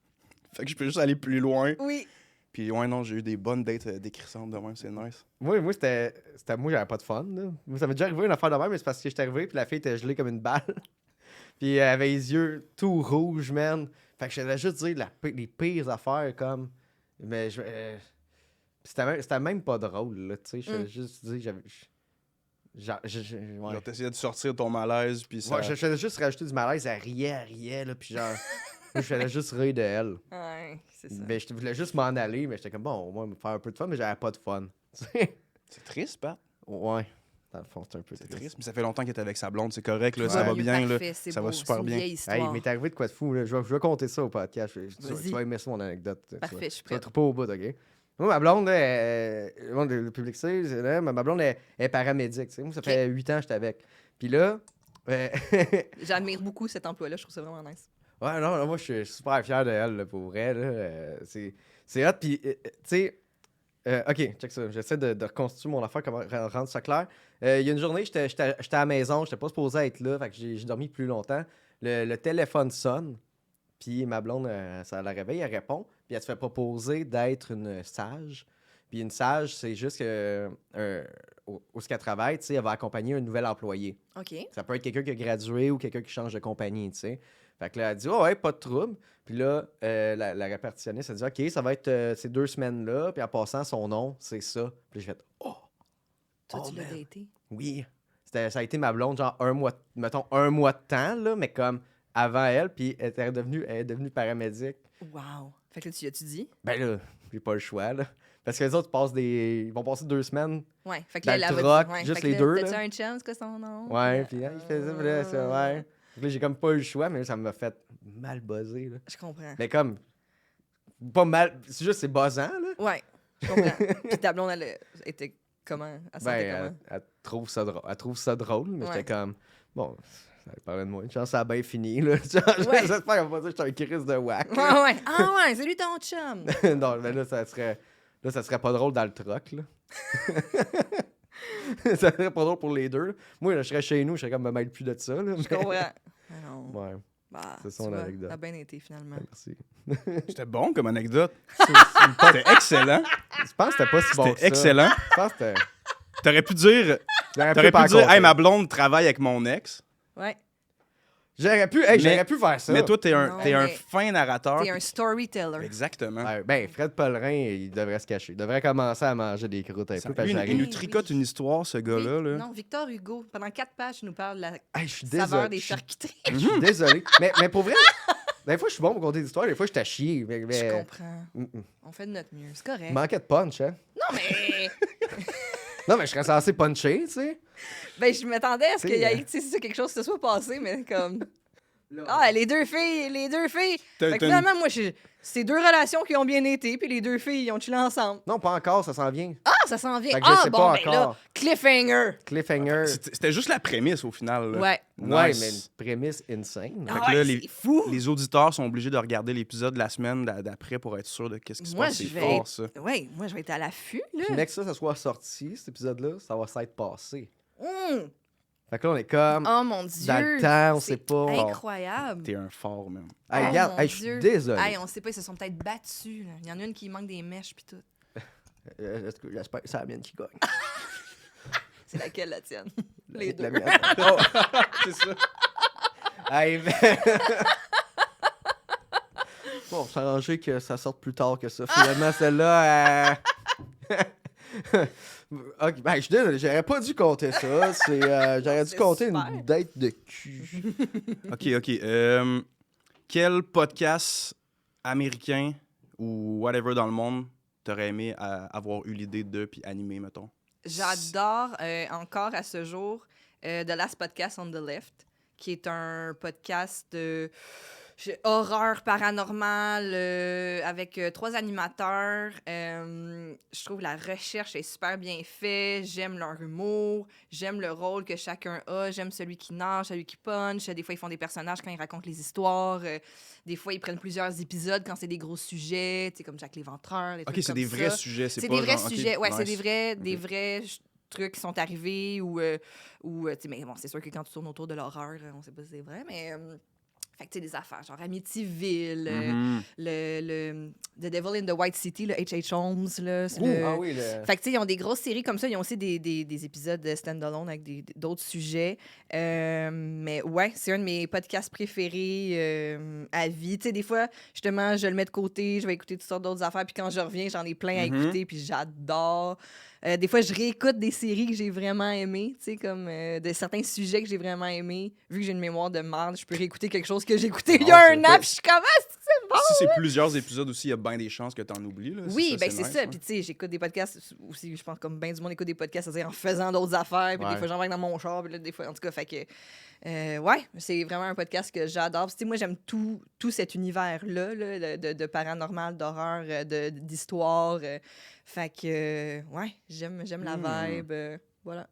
Fait que je peux juste aller plus loin. Oui. Puis ouais, non, j'ai eu des bonnes dates décrissantes de même, c'est nice. Moi, moi, j'avais pas de fun. Là. Moi, ça m'est déjà arrivé une affaire de même, mais c'est parce que j'étais arrivé, puis la fille était gelée comme une balle. Puis elle avait les yeux tout rouges, man. Fait que j'allais juste dire les pires affaires, comme. Mais c'était même pas drôle, là, tu sais. J'allais juste dire, ouais. Genre, t'essayais de sortir ton malaise, puis ça... Ouais, j'allais juste rajouter du malaise, elle riait, là, puis genre. Je voulais juste rire de elle. Ouais, c'est ça. Mais je voulais juste m'en aller, mais j'étais comme, bon, au moins, me faire un peu de fun, mais j'avais pas de fun. C'est triste, Pat. Ouais. Dans le fond, c'est un peu C'est triste. triste, mais ça fait longtemps qu'elle est avec sa blonde, c'est correct, là, Ouais. ça va bien, là. Parfait, c'est ça va beau, super c'est une bien. vieille histoire. Hey, mais t'es arrivé de quoi de fou, là? Je vais compter ça au podcast. Tu Vas-y. vas aimer ça, mon anecdote. Parfait, je suis Tu vas prête. pas au bout, OK? Moi, ma blonde, le monde, le public sait, ma blonde est paramédic. Tu sais. Moi, ça fait 8 ans que j'étais avec. Puis là, J'admire beaucoup cet emploi-là. Je trouve ça vraiment nice. ouais, non, moi, je suis super fier de elle, là, pour vrai. Là, c'est hot. Puis, tu sais, OK, check ça. J'essaie de reconstituer mon affaire, comment rendre ça clair. Il y a une journée, j'étais à la maison, j'étais pas supposé être là, fait que j'ai dormi plus longtemps. Le téléphone sonne, puis ma blonde, ça la réveille, elle répond, puis elle se fait proposer d'être une sage. Puis une sage, c'est juste que où ce qu'elle travaille, tu sais, elle va accompagner un nouvel employé. OK. Ça peut être quelqu'un qui a gradué ou quelqu'un qui change de compagnie, tu sais. Fait que là, elle dit, oh, ouais, pas de trouble. Puis là, la répartitionniste, elle dit, OK, ça va être ces 2 semaines-là. Puis en passant, son nom, c'est ça. Puis j'ai fait, oh, Toi, oh, tu l'as man. daté. Oui. Ça a été ma blonde, genre mettons, un mois de temps, là, mais comme avant elle. Puis elle est devenue paramédic. Wow. Fait que là, tu as-tu dit? Ben là, j'ai pas le choix, là. Parce que les autres ils vont passer 2 semaines. Ouais. Fait que Dans là, le elle truck, va juste fait que les là, deux, T'as-tu là. un chum, c'est quoi son nom? Ouais, puis il fait ça, puis là, ça, ouais. Puis là, j'ai comme pas eu le choix, mais là, ça m'a fait mal buzzer, là. Je comprends. Mais comme, pas mal, c'est juste, c'est buzzant, là. Ouais, je comprends. Puis ta blonde, elle était comment? Elle sentait Ben, comment? elle trouve ça drôle. Elle trouve ça drôle, mais Ouais. j'étais comme, bon, ça parlait de moi. Une chance, ça a bien fini, là. J'espère qu'on va dire que j'étais un Chris de whack. Ouais, ouais. Ah ouais, c'est lui ton chum. Non, mais là, ça serait pas drôle dans le truck, là. Ça serait pas drôle pour les deux, là. Moi, là, je serais chez nous, je serais comme, me mêle plus de ça, là. Je comprends. Ah non. Ouais, Bah, c'est tu son vois, anecdote. Ça a bien été, finalement. merci. C'était bon comme anecdote. C'était excellent. Je pense que c'était pas si bon que C'était ça. excellent. Je pense que c'était... T'aurais pu dire, J'aurais t'aurais pas pu dire, compter. hey, ma blonde travaille avec mon ex. Ouais. J'aurais pu faire ça. Mais toi, t'es Non, un mais fin narrateur. T'es un storyteller. Exactement. Ouais, ben, Fred Pellerin, il devrait se cacher. Il devrait commencer à manger des croûtes un peu. parce Lui, que il j'arrive- nous tricote une histoire, ce gars-là. Oui. Là. Non, Victor Hugo, pendant 4 pages, il nous parle de la Hey, je suis saveur désolé. des Je suis- charcuteries. je suis désolé. Mais pour vrai, des fois, je suis bon pour compter des histoires. Des fois, je t'ai chié. Mais... Je comprends. Mm, mm. On fait de notre mieux. C'est correct. Il manquait de punch, hein? Non, mais... Non, mais je serais censé puncher, tu sais. Ben, je m'attendais à ce qu'il y ait, T'sais, tu sais, c'est ça, quelque chose qui se soit passé, mais comme... Ah, les deux filles! T'as- Fait que t'as finalement, moi, c'est 2 relations qui ont bien été, puis les 2 filles, ils ont chillé ensemble. Non, pas encore, ça s'en vient. Ah, ça s'en vient. Fait que je Ah, sais bon, pas ben là, encore. cliffhanger. Cliffhanger. C'était juste la prémisse au final. Là. Ouais. Ouais, Nice. mais une prémisse insane. Ah Fait que là, ouais, les- c'est fou. Les auditeurs sont obligés de regarder l'épisode de la semaine d'après pour être sûr de qu'est-ce qui se Moi, passe. je C'est vais fort, être- ça. Ouais, moi, je vais être à l'affût, là. Puis, next, ça soit sorti, cet épisode-là, ça va s'être passé. Hum. Fait que là, on est comme. Oh mon Dieu. Dans le temps, on c'est sait pas. Incroyable. T'es un fort, même. Hey, Oh, regarde, mon hey, je suis Dieu. désolé. Hey, on sait pas, ils se sont peut-être battus. Là. Il y en a une qui manque des mèches puis tout. J'espère que c'est la mienne qui gagne. C'est laquelle la tienne? Les deux. La mienne. Oh, c'est ça. Hey, mais... Bon, c'est arrangé que ça sorte plus tard que ça. Finalement, celle-là. Ok, ben, je suis désolé, j'aurais pas dû compter ça. J'aurais dû C'est compter super. une date de cul. OK. Quel podcast américain ou whatever dans le monde t'aurais aimé avoir eu l'idée de puis animer, mettons? J'adore encore à ce jour The Last Podcast on the Left, qui est un podcast de horreur paranormale avec 3 animateurs. Je trouve la recherche est super bien faite. J'aime leur humour. J'aime le rôle que chacun a. J'aime celui qui nage, celui qui punch. Des fois, ils font des personnages quand ils racontent les histoires. Des fois, ils prennent plusieurs épisodes quand c'est des gros sujets, comme Jack l'Éventreur. Des OK, trucs c'est comme des vrais ça. sujets. C'est pas des vrais genre, OK, sujets. Ouais, c'est nice. des Ok. vrais trucs qui sont arrivés ou tu sais, mais bon, c'est sûr que quand tu tournes autour de l'horreur, on sait pas si c'est vrai, mais fait que tu sais, des affaires genre Amityville, Mhm. le The Devil in the White City, le H.H. Holmes, là. c'est Ouh, le- ah oui, le... Fait que, tu sais, ils ont des grosses séries comme ça. Ils ont aussi des épisodes de stand-alone avec d'autres sujets. Mais ouais, c'est un de mes podcasts préférés à vie. Tu sais, des fois, justement, je le mets de côté, je vais écouter toutes sortes d'autres affaires. Puis quand je reviens, j'en ai plein à Mhm. écouter, puis j'adore. Des fois, je réécoute des séries que j'ai vraiment aimées, tu sais, comme de certains sujets que j'ai vraiment aimés. Vu que j'ai une mémoire de merde, je peux réécouter quelque chose que j'ai écouté il y Non, a c'est un pas- an, puis je suis comme, ah, c'est bon! Si c'est plusieurs épisodes aussi, il y a bien des chances que t'en oublies. Là. Oui, ben c'est nice, ça. ouais. Puis tu sais, j'écoute des podcasts aussi, je pense comme bien du monde écoute des podcasts, c'est-à-dire en faisant d'autres affaires, puis Ouais. des fois j'embarque dans mon char, puis là, des fois, en tout cas, fait que... ouais, c'est vraiment un podcast que j'adore. Puis, tu sais, moi, j'aime tout cet univers-là, là, de paranormal, d'horreur, d'histoire. Fait que, ouais, j'aime la vibe. Voilà.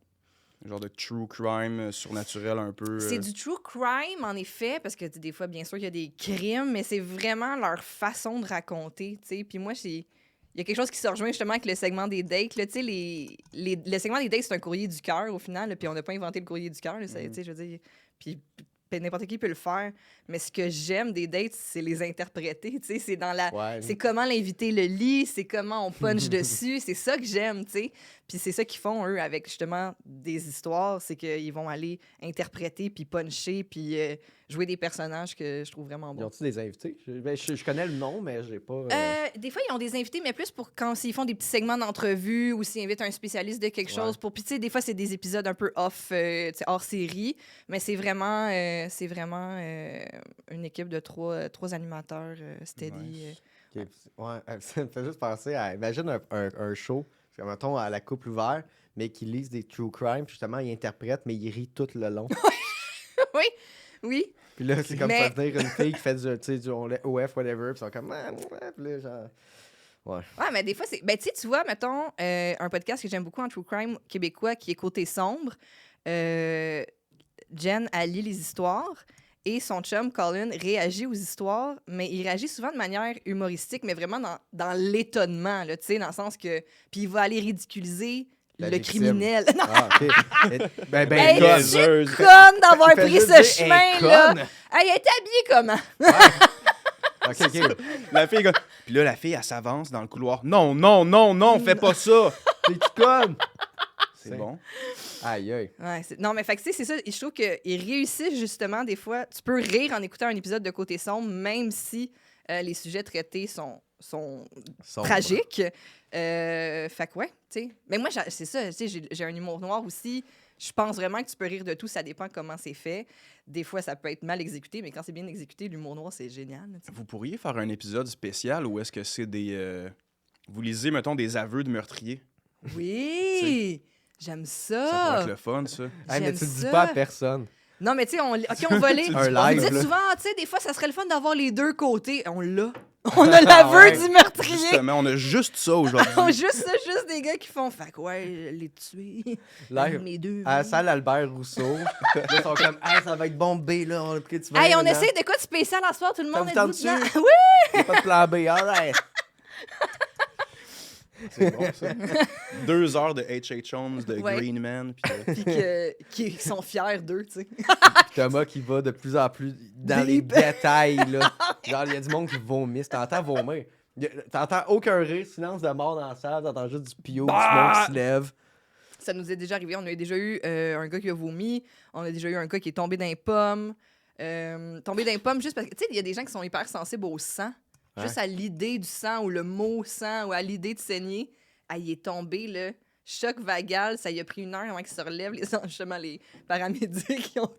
Genre de true crime surnaturel un peu. C'est du true crime, en effet, parce que tu sais, des fois, bien sûr, il y a des crimes, mais c'est vraiment leur façon de raconter, tu sais. Puis moi, il y a quelque chose qui se rejoint justement avec le segment des dates. Là, tu sais, le segment des dates, c'est un courrier du cœur, au final, là, puis on n'a pas inventé le courrier du cœur, là, tu sais, je veux dire... Puis n'importe qui peut le faire, mais ce que j'aime des dates, c'est les interpréter, tu sais, c'est dans la... Ouais. C'est comment l'invité le lit, c'est comment on punch dessus, c'est ça que j'aime, tu sais. Puis c'est ça qu'ils font, eux, avec justement des histoires, c'est qu'ils vont aller interpréter, puis puncher, puis jouer des personnages que je trouve vraiment Ils bons. ont-tu des invités? Je connais le nom, mais j'ai pas... Des fois, ils ont des invités, mais plus pour quand ils font des petits segments d'entrevue ou s'ils invitent un spécialiste de quelque chose. Puis, tu sais, des fois, c'est des épisodes un peu tu sais, hors série, mais c'est vraiment une équipe de trois animateurs steady. Ouais, ça me fait juste penser à... Imagine un show, comme mettons à la couple ouverte, mais qui lise des true crime, puis justement, il interprète, mais il rit tout le long. Oui. Puis là, c'est comme Mais- faire venir une fille qui fait du OF, whatever, puis ils sont comme... Puis là, genre... Ouais. Ouais, mais des fois, c'est. Ben, tu sais, tu vois, mettons, un podcast que j'aime beaucoup en true crime québécois qui est Côté Sombre. Jen, elle lit les histoires et son chum, Colin, réagit aux histoires, mais il réagit souvent de manière humoristique, mais vraiment dans l'étonnement, là, tu sais, dans le sens que. Puis il va aller ridiculiser La le victime. criminel. Non, Ah, OK. Ben, Hey, conne. c'est conne d'avoir Il fait pris juste ce dire, chemin-là. conne. Elle est habillée comment? OK, OK. La fille, puis là, la fille, elle s'avance dans le couloir. Non, non, non, non, fais pas ça. T'es-tu conne? C'est bon. Aïe, aïe. Ouais, non, mais fait que, tu sais, c'est ça. Je trouve qu'ils réussissent justement des fois. Tu peux rire en écoutant un épisode de Côté Sombre, même si les sujets traités sont Sombre. tragiques. Fait que, ouais, tu sais. Mais moi, c'est ça, tu sais, j'ai un humour noir aussi. Je pense vraiment que tu peux rire de tout, ça dépend comment c'est fait. Des fois, ça peut être mal exécuté, mais quand c'est bien exécuté, l'humour noir, c'est génial. Tu sais. Vous pourriez faire un épisode spécial où est-ce que c'est des... vous lisez, mettons, des aveux de meurtriers. Oui! J'aime Ça pourrait ça! être le fun, ça. Hey, mais J'aime tu le dis ça. pas à personne. Non, mais tu sais, on va les... Un On live, disait là. souvent, tu sais, des fois, ça serait le fun d'avoir les deux côtés. On l'a. On a l'aveu Ouais. du meurtrier. Justement, on a juste ça On a aujourd'hui. juste des gars qui font, fait que ouais, je l'ai tué. Live. Les deux. À la salle Albert Rousseau. Là, ils sont comme, hey, ça va être bombé, là. On a pris, tu vas Hey, on là. essaie de quoi de spécial à ce soir, tout le Ça monde vous est tente-tu? dedans. Oui! Y a pas de plan B, alright. C'est bon, ça. 2 heures de H.H. Holmes, de Ouais. Green Man. Puis Puis qu'ils sont fiers d'eux, tu sais. Thomas qui va de plus en plus dans les Deep. détails, là. Genre, il y a du monde qui vomit. T'entends vomir. T'entends aucun rire, silence de mort dans la salle. T'entends juste du pio, du monde qui se lève. Ça nous est déjà arrivé. On a déjà eu un gars qui a vomi. On a déjà eu un gars qui est tombé dans les pommes. Tombé dans les pommes juste parce que, tu sais, il y a des gens qui sont hyper sensibles au sang. Ouais. Juste à l'idée du sang ou le mot sang ou à l'idée de saigner. Ah, il est tombé, là. Choc vagal. Ça y a pris 1 heure avant qu'il se relève. Justement, les paramédics ils ont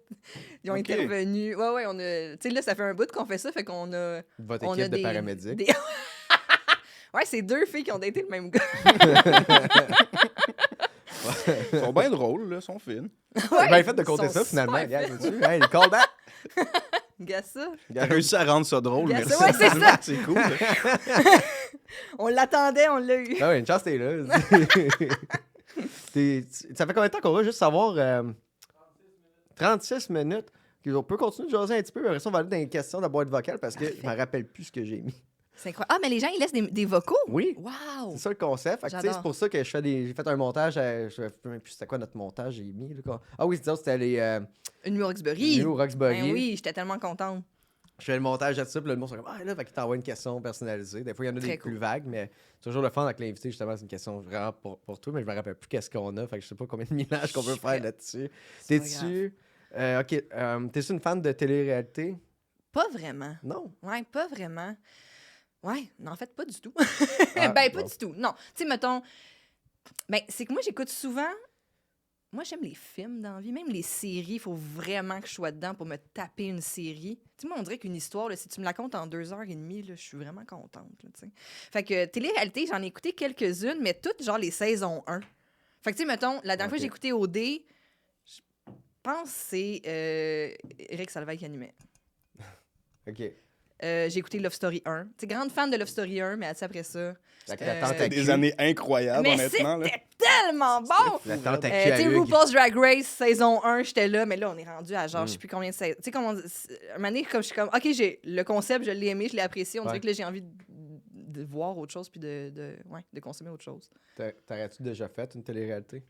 Ok. intervenu. Ouais, on a... Tu sais, là, ça fait un bout qu'on fait ça. Fait qu'on a... Votre on équipe a de paramédics. Ouais, c'est 2 filles qui ont daté le même gars. ils sont bien drôles, là, ils sont fines. C'est bien fait de ils compter sont ça, finalement. super Regarde, vois-tu? Hey, le callback. Gars, ça. T'as réussi à rendre ça drôle, Yes, merci. ouais, c'est ça. C'est cool. On l'attendait, on l'a eu. Ah oui, une chance, t'es là. Ça fait combien de temps qu'on va juste savoir 36 minutes. On peut continuer de jaser un petit peu, mais après ça, on va aller dans les questions de la boîte vocale parce que je me rappelle plus ce que j'ai mis. C'est incroyable. Ah, mais les gens, ils laissent des vocaux? Oui, Wow! c'est ça le concept. Fait que, tu sais, J'adore. c'est pour ça que j'ai fait un montage. Je ne sais même plus c'était quoi notre montage j'ai mis. Là. Ah oui, c'était les Une New Roxbury. New Roxbury. Ben oui, j'étais tellement contente. Je fais le montage de ça, puis là, le monde sont comme ah là, fait qu'il t'envoie une question personnalisée. Des fois, il y en a Très des cool. plus vagues, mais c'est toujours le fun avec l'invité, justement, c'est une question vraiment pour toi, mais je me rappelle plus qu'est-ce qu'on a, fait que je sais pas combien de millages qu'on peut faire là-dessus. C'est pas T'es-tu t'es-tu une fan de télé-réalité? Pas vraiment. Non. Ouais, pas vraiment. Ouais, non, en fait, pas du tout. Ah, ben, pas bon. du tout. Non. Tu sais, mettons. Ben, c'est que moi, j'écoute souvent moi, j'aime les films dans la vie. Même les séries, il faut vraiment que je sois dedans pour me taper une série. Tu sais, moi, on dirait qu'une histoire, là, si tu me la comptes en 2h30, là, je suis vraiment contente. Là, tu sais. Fait que télé-réalité, j'en ai écouté quelques-unes, mais toutes, genre, les saisons 1. Fait que, tu sais, mettons, la dernière fois que j'ai écouté OD, je pense que c'est Eric Salvaille qui animait. OK. J'ai écouté Love Story 1. Tu sais, grande fan de Love Story 1, mais après ça... C'était des années incroyables, mais honnêtement. Là. c'était tellement bon! La tante à Tu sais, Hugues. RuPaul's Drag Race, saison 1, j'étais là, mais là, on est rendu à genre, je sais plus combien de saisons. Tu sais, comme un moment donné, comme je suis comme, OK, j'ai le concept, je l'ai aimé, je l'ai apprécié. On dirait que là, j'ai envie de voir autre chose puis de consommer autre chose. T'aurais-tu déjà fait une télé-réalité?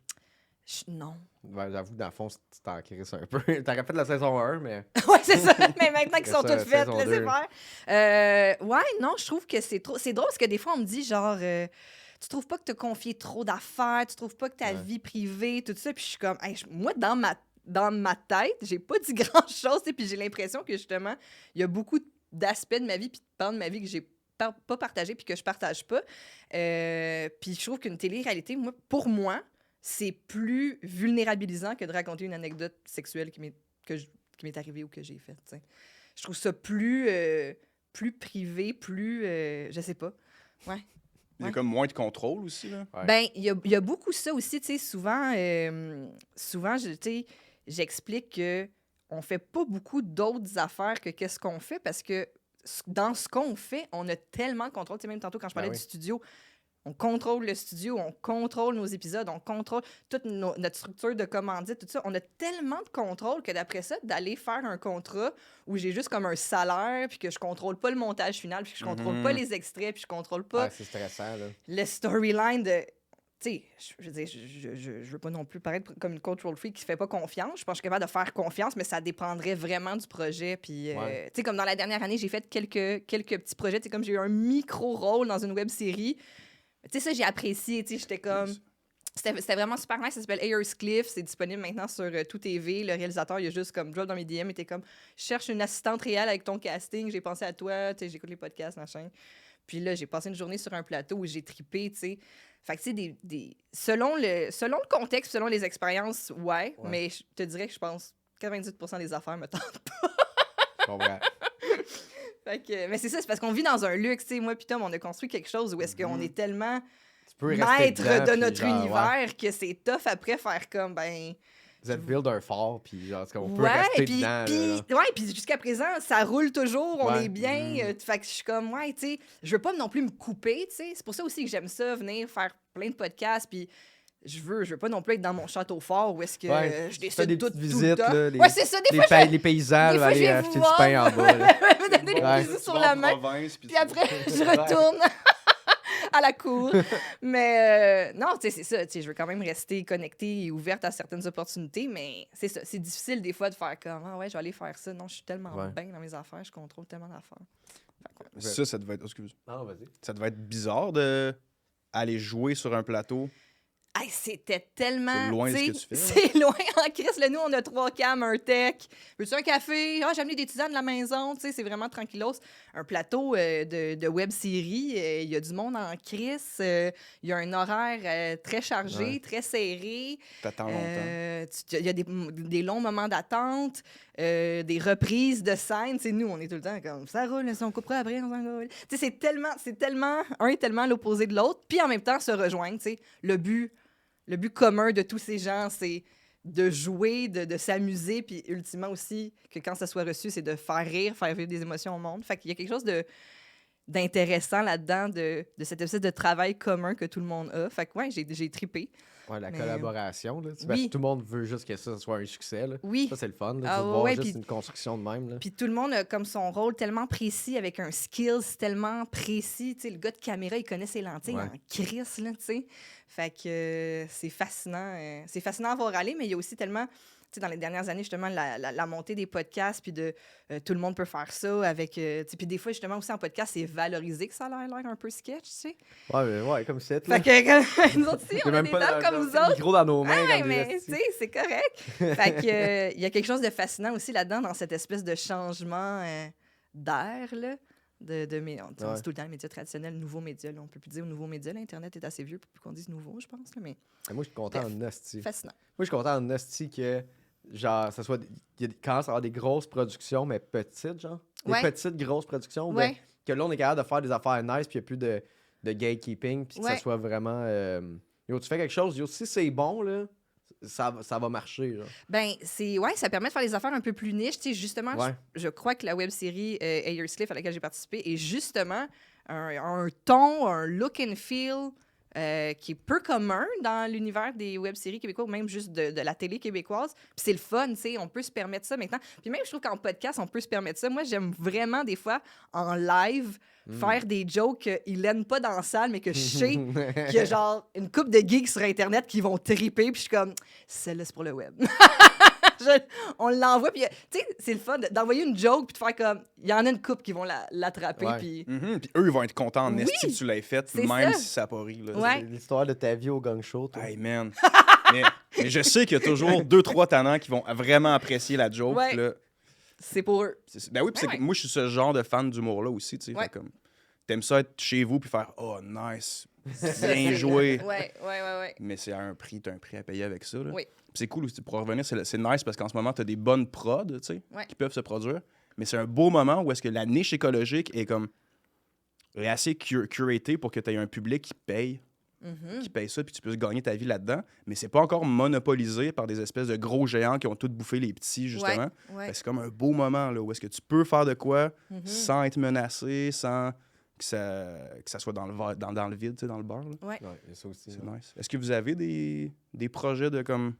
Non. Ben, j'avoue, dans le fond, tu t'en crisses un peu. T'aurais fait la saison 1, mais... Ouais, c'est ça. Mais maintenant qu'ils sont Ça, toutes faites, saison laissez 2. faire. Ouais, non, je trouve que c'est trop. C'est drôle parce que des fois, on me dit genre, tu trouves pas que t'as confié trop d'affaires, tu trouves pas que ta vie privée, tout ça. Puis je suis comme, hey, moi, dans ma tête, j'ai pas dit grand-chose. Puis j'ai l'impression que justement, il y a beaucoup d'aspects de ma vie puis de pans de ma vie que j'ai pas partagé puis que je partage pas. Puis je trouve qu'une télé-réalité, pour moi, c'est plus vulnérabilisant que de raconter une anecdote sexuelle qui m'est arrivée ou que j'ai faite. T'sais. Je trouve ça plus privé, plus... je sais pas. Ouais. Il y a comme moins de contrôle aussi. Là. Ouais. Ben, il y a beaucoup ça aussi. Tu sais, souvent, tu sais, j'explique que on fait pas beaucoup d'autres affaires que qu'est-ce qu'on fait parce que dans ce qu'on fait, on a tellement de contrôle. Tu sais, même tantôt, quand je parlais du studio, on contrôle le studio, on contrôle nos épisodes, on contrôle toute notre structure de commandite, tout ça. On a tellement de contrôle que d'après ça, d'aller faire un contrat où j'ai juste comme un salaire, puis que je contrôle pas le montage final, puis que je contrôle pas les extraits, puis je contrôle pas Ouais, c'est stressant, là. le storyline de... Tu sais, je veux dire, je veux pas non plus paraître comme une control freak qui se fait pas confiance. Je pense que je suis capable de faire confiance, mais ça dépendrait vraiment du projet. Puis, tu sais, comme dans la dernière année, j'ai fait quelques petits projets. Tu sais, comme j'ai eu un micro-rôle dans une web-série. Tu sais, ça, j'ai apprécié. Tu sais, j'étais comme... C'était vraiment super nice. Ça s'appelle Ayers Cliff. C'est disponible maintenant sur Tout TV. Le réalisateur, il a juste comme drop dans mes DM. Il était comme, je cherche une assistante réelle avec ton casting. J'ai pensé à toi. Tu sais, j'écoute les podcasts, machin. Puis là, j'ai passé une journée sur un plateau où j'ai trippé, tu sais. Fait que, tu sais, selon le contexte, selon les expériences, ouais. Mais je te dirais que je pense 98% des affaires me tentent pas. Je comprends. Fait que, mais c'est ça, c'est parce qu'on vit dans un luxe, tu sais. Moi puis Tom, on a construit quelque chose où est-ce qu'on est tellement maître de notre univers que c'est tough après faire comme, ben... Vous êtes build un fort, puis genre, on peut ouais, rester puis, dedans. ouais, puis jusqu'à présent, ça roule toujours, on Ouais. est bien. Fait que je suis comme, ouais, tu sais, je veux pas non plus me couper, tu sais. C'est pour ça aussi que j'aime ça, venir faire plein de podcasts, puis je veux pas non plus être dans mon château fort où est-ce que je décide des tout petites tout visites, le temps. là, Ouais, c'est ça, des fois, les paysans, des là, fois, je aller vais acheter du voir. pain en bas. Là. me donner des Ouais. bisous sur la main, puis après, je retourne à la cour. Mais non, tu sais, c'est ça. Tu sais, je veux quand même rester connectée et ouverte à certaines opportunités, mais c'est ça. C'est difficile des fois de faire comme, ah ouais, je vais aller faire ça. Non, je suis tellement bien dans mes affaires, je contrôle tellement d'affaires. Ça devait être... Excuse. Non, vas-y. Ça devait être bizarre de aller jouer sur un plateau. Hey, c'était tellement... C'est loin de ce que tu fais. C'est loin en crise. Là, nous, on a 3 cams, un tech. Veux-tu un café? Ah, j'ai amené des tisanes de la maison. Tu sais, c'est vraiment tranquillos. Un plateau de web-série. Il y a du monde en crise. Il y a un horaire très chargé, très serré. T'attends longtemps. Il y a des longs moments d'attente, des reprises de scène. Tu sais, nous, on est tout le temps comme, ça roule, on coupera après, on s'en roule. Tu sais, c'est tellement... Un est tellement l'opposé de l'autre. Puis en même temps, se rejoindre. Tu sais, le but commun de tous ces gens, c'est de jouer, de s'amuser, puis ultimement aussi, que quand ça soit reçu, c'est de faire rire, faire vivre des émotions au monde. Fait qu'il y a quelque chose d'intéressant là-dedans, de cette espèce de travail commun que tout le monde a. Fait que ouais, j'ai trippé. Ouais, la Mais, collaboration, là. oui. Parce que tout le monde veut juste que ça soit un succès, là. Oui. Ça, c'est le fun, là, Ah, de voir ouais, juste puis- une construction de même, là. Puis tout le monde a comme son rôle tellement précis, avec un skills tellement précis. Tu sais, le gars de caméra, il connaît ses lentilles Ouais. en crise, là, tu sais. Fait que c'est fascinant. C'est fascinant à voir aller, mais il y a aussi tellement... Tu sais, dans les dernières années, justement, la montée des podcasts, puis de tout le monde peut faire ça avec... tu sais, puis des fois, justement, aussi en podcast, c'est valorisé que ça a l'air un peu sketch, tu sais. Ouais, comme c'est, là. Fait que nous autres, aussi, on a même des pas dents comme vous le autres. micro dans nos mains. Ouais, comme mais des tu hosties. sais, c'est correct. Fait que il y a quelque chose de fascinant aussi là-dedans, dans cette espèce de changement d'air, là. On Ouais. dit tout le temps les médias traditionnels, nouveaux médias. Là, on peut plus dire nouveaux médias. Là, Internet est assez vieux pour qu'on dise nouveau, je pense. Là, mais Moi, je suis content Bref. en hostie. fascinant. Moi, je suis content en hostie que, genre, ça soit. Il commence à avoir des grosses productions, mais petites, genre. Des Ouais. petites, grosses productions. Ouais. Que là, on est capable de faire des affaires nice, puis il n'y a plus de gatekeeping, puis que ça Ouais. soit vraiment. Yo, tu fais quelque chose, yo, si c'est bon, là, ça va marcher, genre. Ben, ça permet de faire des affaires un peu plus niches. Tu sais, justement, Ouais. je crois que la web-série Ayerscliff à laquelle j'ai participé est justement un ton, un look and feel qui est peu commun dans l'univers des web-séries québécois ou même juste de la télé québécoise. Puis c'est le fun, tu sais, on peut se permettre ça maintenant. Puis même, je trouve qu'en podcast, on peut se permettre ça. Moi, j'aime vraiment des fois, en live, faire des jokes qu'ils l'aiment pas dans la salle, mais que je sais qu'il y a genre une couple de geeks sur Internet qui vont triper, puis je suis comme, celle-là, c'est pour le web. On l'envoie, puis tu sais, c'est le fun d'envoyer une joke, puis de faire comme, il y en a une couple qui vont l'attraper, Ouais. puis... Puis eux, ils vont être contents en Oui, esti que tu l'aies fait, c'est même ça. si ça n'a pas ri. Là. Ouais. C'est l'histoire de ta vie au gang show, toi. Hey, man. mais je sais qu'il y a toujours 2-3 tannants qui vont vraiment apprécier la joke. Ouais. Là. C'est pour eux. Ben oui, puis Ouais. moi, je suis ce genre de fan d'humour-là aussi. Tu sais, Ouais. fait comme, t'aimes ça être chez vous puis faire « Oh, nice, bien joué ». Ouais. Mais c'est à un prix, t'as un prix à payer avec ça. Là. Oui. Puis c'est cool aussi, pour revenir, c'est nice parce qu'en ce moment, t'as des bonnes prods, tu sais, Ouais. qui peuvent se produire. Mais c'est un beau moment où est-ce que la niche écologique est assez curatée pour que tu aies un public qui paye ça, puis tu puisses gagner ta vie là-dedans. Mais c'est pas encore monopolisé par des espèces de gros géants qui ont tout bouffé les petits, justement. Ouais. Fait que c'est comme un beau moment là, où est-ce que tu peux faire de quoi Mhm. sans être menacé, sans que ça soit dans le vide, tu sais, dans le bar. Là. Ouais, il y a ça aussi. C'est là. nice. Est-ce que vous avez des projets de comme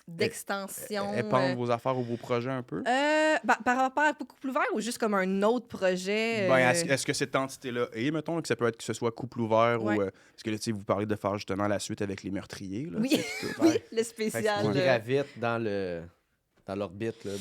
D'extension. épandre vos affaires ou vos projets un peu? Par rapport à Couple ouvert ou juste comme un autre projet? Ben, est-ce que cette entité-là est, mettons, que ça peut être que ce soit couple ouvert Ouais. ou... parce que là, tu sais, vous parlez de faire justement la suite avec les meurtriers. Là, Oui. tu sais, puis tout. Oui, Ouais. le Fait que spécial. tu gravites dans l'orbite, là.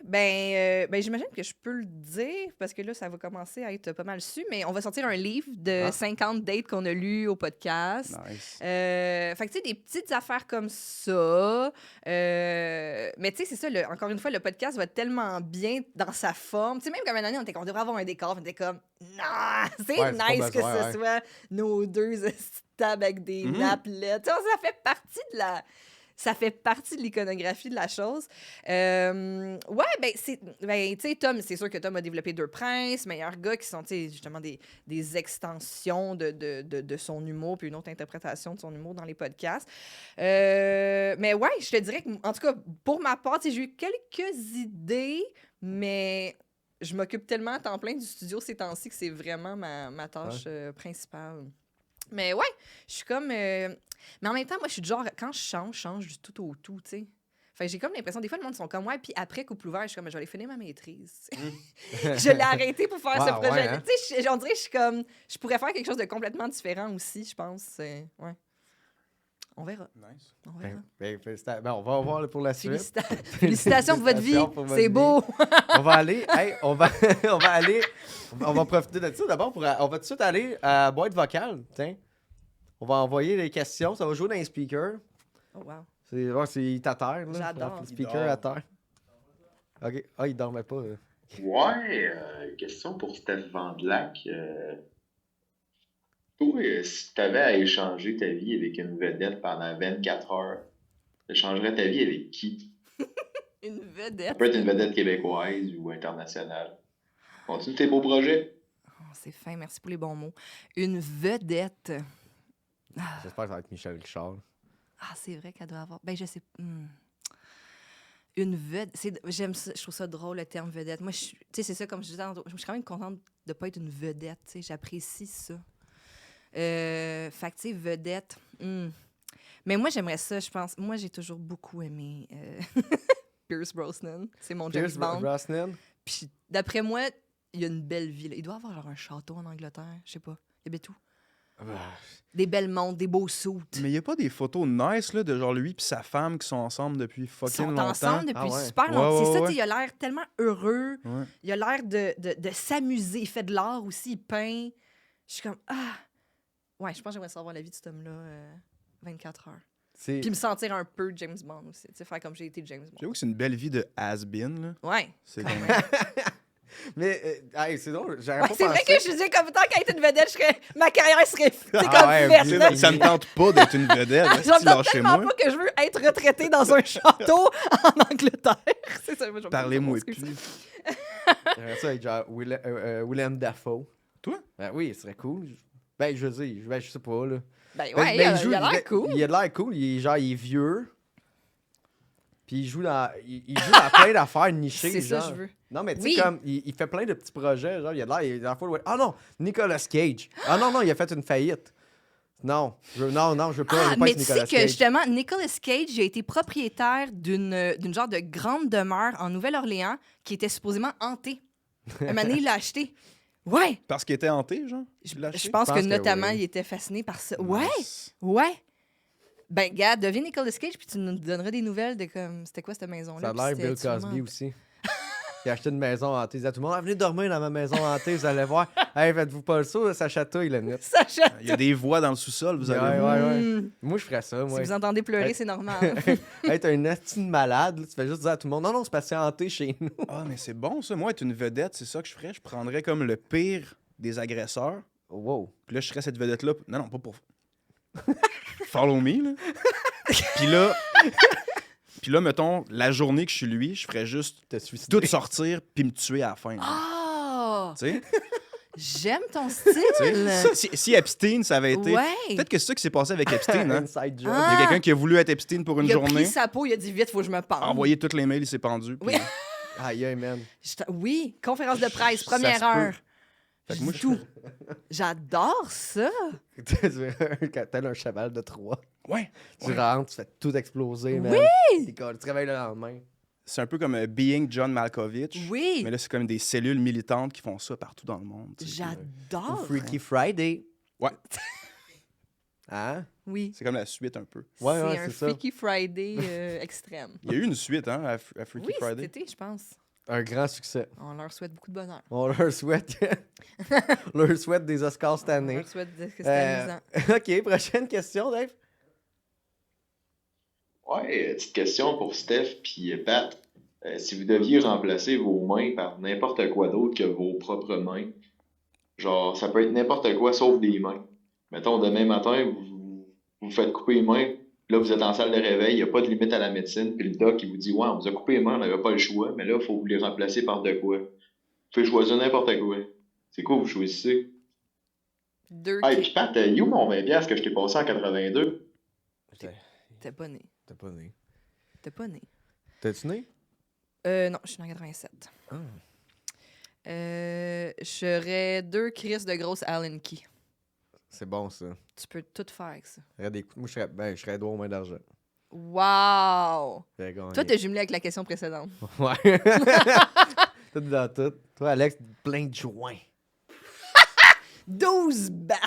Ben j'imagine que je peux le dire parce que là, ça va commencer à être pas mal su, mais on va sortir un livre de 50 dates qu'on a lus au podcast. Nice. Fait que, tu sais, des petites affaires comme ça. Mais, tu sais, c'est ça, encore une fois, le podcast va tellement bien dans sa forme. Tu sais, même comme une année, on était qu'on devrait avoir un décor. On était comme, non, c'est Ouais, c'est pas nice que besoin, ce ouais. soit nos deux tables avec des nappes là. Tu sais, ça fait partie de la... Ça fait partie de l'iconographie de la chose. Tu sais, Tom, c'est sûr que Tom a développé Deux Princes, Meilleurs gars, qui sont, tu sais, justement des extensions de son humour, puis une autre interprétation de son humour dans les podcasts. Mais ouais, je te dirais que, en tout cas, pour ma part, tu sais, j'ai eu quelques idées, mais je m'occupe tellement à temps plein du studio ces temps-ci que c'est vraiment ma tâche principale. Mais ouais, je suis comme... Mais en même temps, moi, je suis du genre, quand je change du tout au tout, tu sais. Fait que j'ai comme l'impression, des fois, le monde sont comme, ouais, puis après Couple ouvert, je suis comme, je vais aller finir ma maîtrise. Je l'ai arrêté pour faire ce Wow, projet-là. ouais, hein? Tu sais, on dirait que je suis comme, je pourrais faire quelque chose de complètement différent aussi, je pense. Ouais. On verra. Nice. On verra. Ben, on va voir là, pour la suite. Félicitations pour votre vie. Félicitations pour votre C'est vie. beau. On va aller, on va aller, on va profiter de ça d'abord on va tout de suite aller à la boîte vocale, tiens. On va envoyer les questions, ça va jouer dans les speakers. Oh, wow. Il t'atterre, là. J'adore. Le speaker Il dort. à terre. OK. Ah, il dormait pas. là. Ouais, question pour Steph Vandelac. Toi, si tu avais à échanger ta vie avec une vedette pendant 24 heures, tu échangerais ta vie avec qui? Une Ça vedette. peut être une vedette québécoise ou internationale. Continue tes beaux projets. Oh, c'est fin, merci pour les bons mots. Une vedette. J'espère que ça va être Michel Richard. Ah, c'est vrai qu'elle doit avoir. Ben, je sais. Une vedette. J'aime ça. Je trouve ça drôle, le terme vedette. Moi, tu sais, c'est ça, comme je disais, je suis quand même contente de ne pas être une vedette. Tu sais, j'apprécie ça. Fait que, tu sais, vedette. Mais moi, j'aimerais ça, je pense. Moi, j'ai toujours beaucoup aimé Pierce Brosnan. C'est mon James Pierce Bond. Brosnan. Puis, d'après moi, il y a une belle ville. Il doit avoir genre un château en Angleterre. Je sais pas. Il y avait tout. Des belles montres, des beaux soutes. Mais il n'y a pas des photos nice là, de genre lui et sa femme qui sont ensemble depuis Ils fucking sont longtemps. ensemble depuis Ah ouais. super longtemps. Ouais, C'est ça, ouais, tu sais, il a l'air tellement heureux. Ouais. Il a l'air de s'amuser. Il fait de l'art aussi, il peint. Je suis comme, ouais, je pense que j'aimerais savoir la vie de cet homme-là 24 heures. C'est... Puis me sentir un peu James Bond aussi. Tu sais, faire comme j'ai été James Bond. J'avoue que c'est une belle vie de has-been. Là. Ouais. C'est comme... Mais, hey, c'est drôle, j'aurais Ouais, pas c'est vrai pensé. que je disais, comme tant qu'à être une vedette, ma carrière serait Ah comme ouais, verte. bien là. sûr. Ça me tente pas d'être une vedette. J'entends Lâchez-moi. tellement pas que je veux être retraité dans un château en Angleterre. C'est ça, moi, je vais me Parlez-moi faire mon excuse. plus. J'aimerais ça être genre Willem Dafoe. Toi? Ben oui, ce serait cool. Ben, je veux dire, je sais pas, là. Ben Ben, ouais, ben, il a l'air cool. Il a l'air cool. Il est vieux. Puis il joue dans plein d'affaires nichées. C'est ça, genre. je veux. Non, mais tu sais, Oui. comme, il fait plein de petits projets. Genre, il a l'air full. Ah non, Nicolas Cage. Ah non, il a fait une faillite. Non, je veux pas, je veux pas Mais être tu sais Nicolas que Cage. justement, Nicolas Cage a été propriétaire d'une genre de grande demeure en Nouvelle-Orléans qui était supposément hantée. Un moment donné, il l'a acheté. Ouais! Parce qu'il était hanté, genre? Tu l'as Je acheté? pense que que notamment, oui. il était fasciné par ça. Ouais! Nice. Ouais! Ben, gars, deviens Nicolas Cage, puis tu nous donneras des nouvelles de comme. C'était quoi cette maison-là? Ça a puis l'air c'était Bill sûrement- Cosby aussi. Il a acheté une maison hantée. Il disait à tout le monde, venez dormir dans ma maison hantée, vous allez voir. Hey, faites-vous pas le saut, ça chatouille, le net. Sacha! Il y a des voix dans le sous-sol, vous allez voir. Ouais. Hmm. Moi, je ferais ça, Si moi. vous entendez pleurer, Ouais. c'est normal. Hey, t'es une estime malade, là, tu fais juste dire à tout le monde, non, c'est parce que c'est hanté chez nous. Ah, mais c'est bon, ça. Moi, être une vedette, c'est ça que je ferais. Je prendrais comme le pire des agresseurs. Wow. Puis là, je serais cette vedette-là. Non, pas pour. Follow me, là. Puis là, mettons, la journée que je suis lui, je ferais juste T'as suicidé. tout sortir puis me tuer à la fin. là. Ah! Tu sais? J'aime ton Tu sais? style! Si Epstein, ça avait été. Ouais! Peut-être que c'est ça qui s'est passé avec Epstein, hein? Inside job. Ah. Il y a quelqu'un qui a voulu être Epstein pour une Il a journée, pris sa peau, il a dit vite, faut que je me parle. envoyé toutes les mails, il s'est pendu. puis- Oui. Aïe, man. Oui, conférence de presse, Ça première se peut. heure. Fait que moi, Tout. J'adore ça. Tel un cheval de Troie. Ouais. Tu rentres, tu fais tout exploser, man. Oui! Tu te réveilles le lendemain. C'est un peu comme Being John Malkovich. Oui. Mais là, c'est comme des cellules militantes qui font ça partout dans le monde. tu sais. J'adore. Freaky Friday. Ouais. Hein? Oui. C'est comme la suite un peu. Ouais, c'est ouais, un c'est ça. Freaky Friday extrême. Il y a eu une suite, hein, à Freaky Oui, cet Friday. été, je pense. Un grand succès. On leur souhaite beaucoup de bonheur. On leur souhaite, leur souhaite des Oscars cette On année. leur souhaite que c'est amusant. OK, prochaine question, Dave. Ouais, petite question pour Steph puis Pat. Si vous deviez remplacer vos mains par n'importe quoi d'autre que vos propres mains, genre, ça peut être n'importe quoi sauf des mains. Mettons, demain matin, vous faites couper les mains, là, vous êtes en salle de réveil, il n'y a pas de limite à la médecine, puis le doc, il vous dit, ouais, on vous a coupé les mains, on n'avait pas le choix, mais là, il faut vous les remplacer par de quoi. Vous pouvez choisir n'importe quoi. C'est quoi vous choisissez? Deux Ah, et qui... puis Pat, you mon 20$ que je t'ai passé en 82. T'es pas né. T'es pas né. T'es pas né. T'es-tu né? Non, je suis en 87. Ah. Je serais 2 crises de grosse Allen Key. C'est bon, ça. Tu peux tout faire avec ça. Moi, je serais droit aux mains d'argent. Wow! J'aurais gagné. Toi, t'as jumelé avec la question précédente. Ouais. Tout dans tout. Toi, Alex, plein de joints. 12 battes!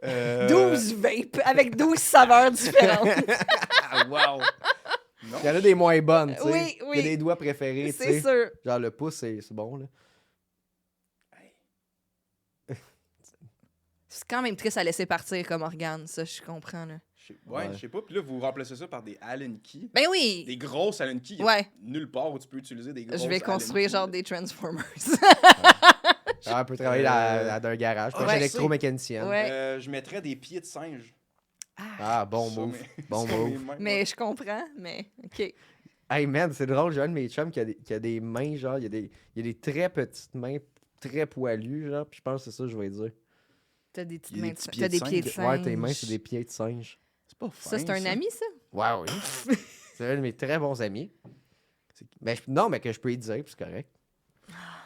Euh, 12 vapes avec 12 saveurs différentes. Ah, wow! Non. Il y en a des moins bonnes, tu sais. Oui, oui. Il y a des doigts préférés, tu C'est sais. sûr. Genre, le pouce, c'est bon, là. C'est quand même triste à laisser partir comme organe, ça, je comprends. Là. Ouais, Ouais. je sais pas. Puis là, vous remplacez ça par des Allen Key. Ben oui! Des grosses Allen Key. Il y a Ouais. nulle part où tu peux utiliser des grosses Je vais Allen construire Key, genre là. des Transformers. Ah, on peut travailler dans un garage. Moi, Ouais. j'ai électromécanicienne. Ouais. Je mettrais des pieds de singe. Ah, bon sur move. mes- Bon sur move. mes mains, Mais ouais. je comprends, mais OK. Hey, man, c'est drôle. J'ai un de mes chums qui a des mains, genre, il y a des très petites mains, très poilues, genre. Puis je pense que c'est ça que je vais dire. T'as des petites Il y a des mains de petits singe. pieds T'as de des singe. pieds de singe. Ouais, tes mains, c'est des pieds de singe. C'est pas fin. Ça, c'est un ami, ça? Ouais, oui. C'est un de mes très bons amis. Non, mais que je peux y dire, puis c'est correct.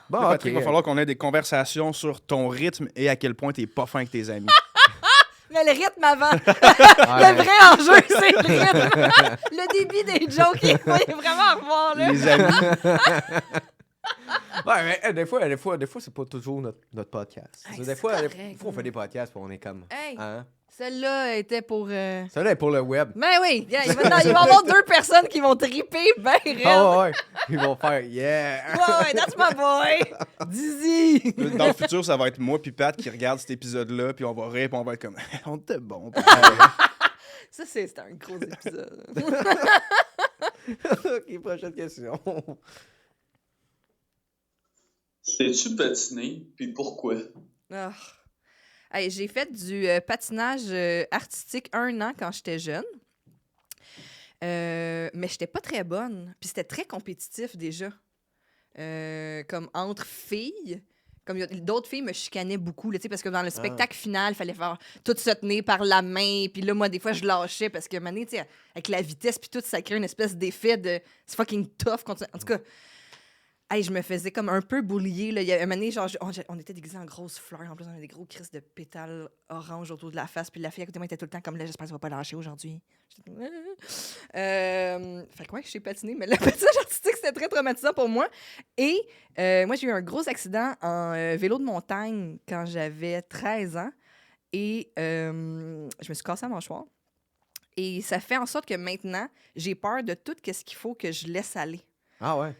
Bon, Là, ok. Patrick, il va falloir qu'on ait des conversations sur ton rythme et à quel point t'es pas fin avec tes amis. Mais le rythme avant. Ouais. Le vrai enjeu, c'est le rythme. Le débit des jokes, il faut vraiment revoir, là. Les amis. Ouais, mais des fois, c'est pas toujours notre podcast. Hey, des c'est fois, correct, on fait des podcasts, puis on est comme. Hey, Hein? celle-là était pour... Celle-là est pour le web. Ben oui, yeah, il va y avoir 2 personnes qui vont triper ben raide. Ah ouais, ouais. Ils vont faire yeah. Ouais, that's my boy. Dizzy. Dans le futur, ça va être moi puis Pat qui regarde cet épisode-là, puis on va rire, puis on va être comme on était bon. Ça, c'était un gros épisode. Ok, prochaine question. Sais-tu patiner, puis pourquoi? Ah. Hey, j'ai fait du patinage artistique 1 an quand j'étais jeune. Mais j'étais pas très bonne. Puis c'était très compétitif déjà. Comme entre filles. Comme d'autres filles me chicanaient beaucoup, là, parce que dans le spectacle final, il fallait faire tout se tenir par la main. Puis là, moi, des fois, je lâchais parce que, mané, avec la vitesse, puis tout, ça crée une espèce d'effet de. C'est fucking tough. En tout cas, hey, je me faisais comme un peu boulier. Là. Il y a un moment donné, genre, on était déguisés en grosses fleurs. En plus, on avait des gros crises de pétales orange autour de la face. Puis la fille à côté de moi était tout le temps comme là, j'espère que ça va pas lâcher aujourd'hui. Fait que ouais, je sais patiner, mais le patinage artistique, c'était très traumatisant pour moi. Et moi, j'ai eu un gros accident en vélo de montagne quand j'avais 13 ans. Et je me suis cassé la mâchoire. Et ça fait en sorte que maintenant, j'ai peur de tout ce qu'il faut que je laisse aller. Ah ouais?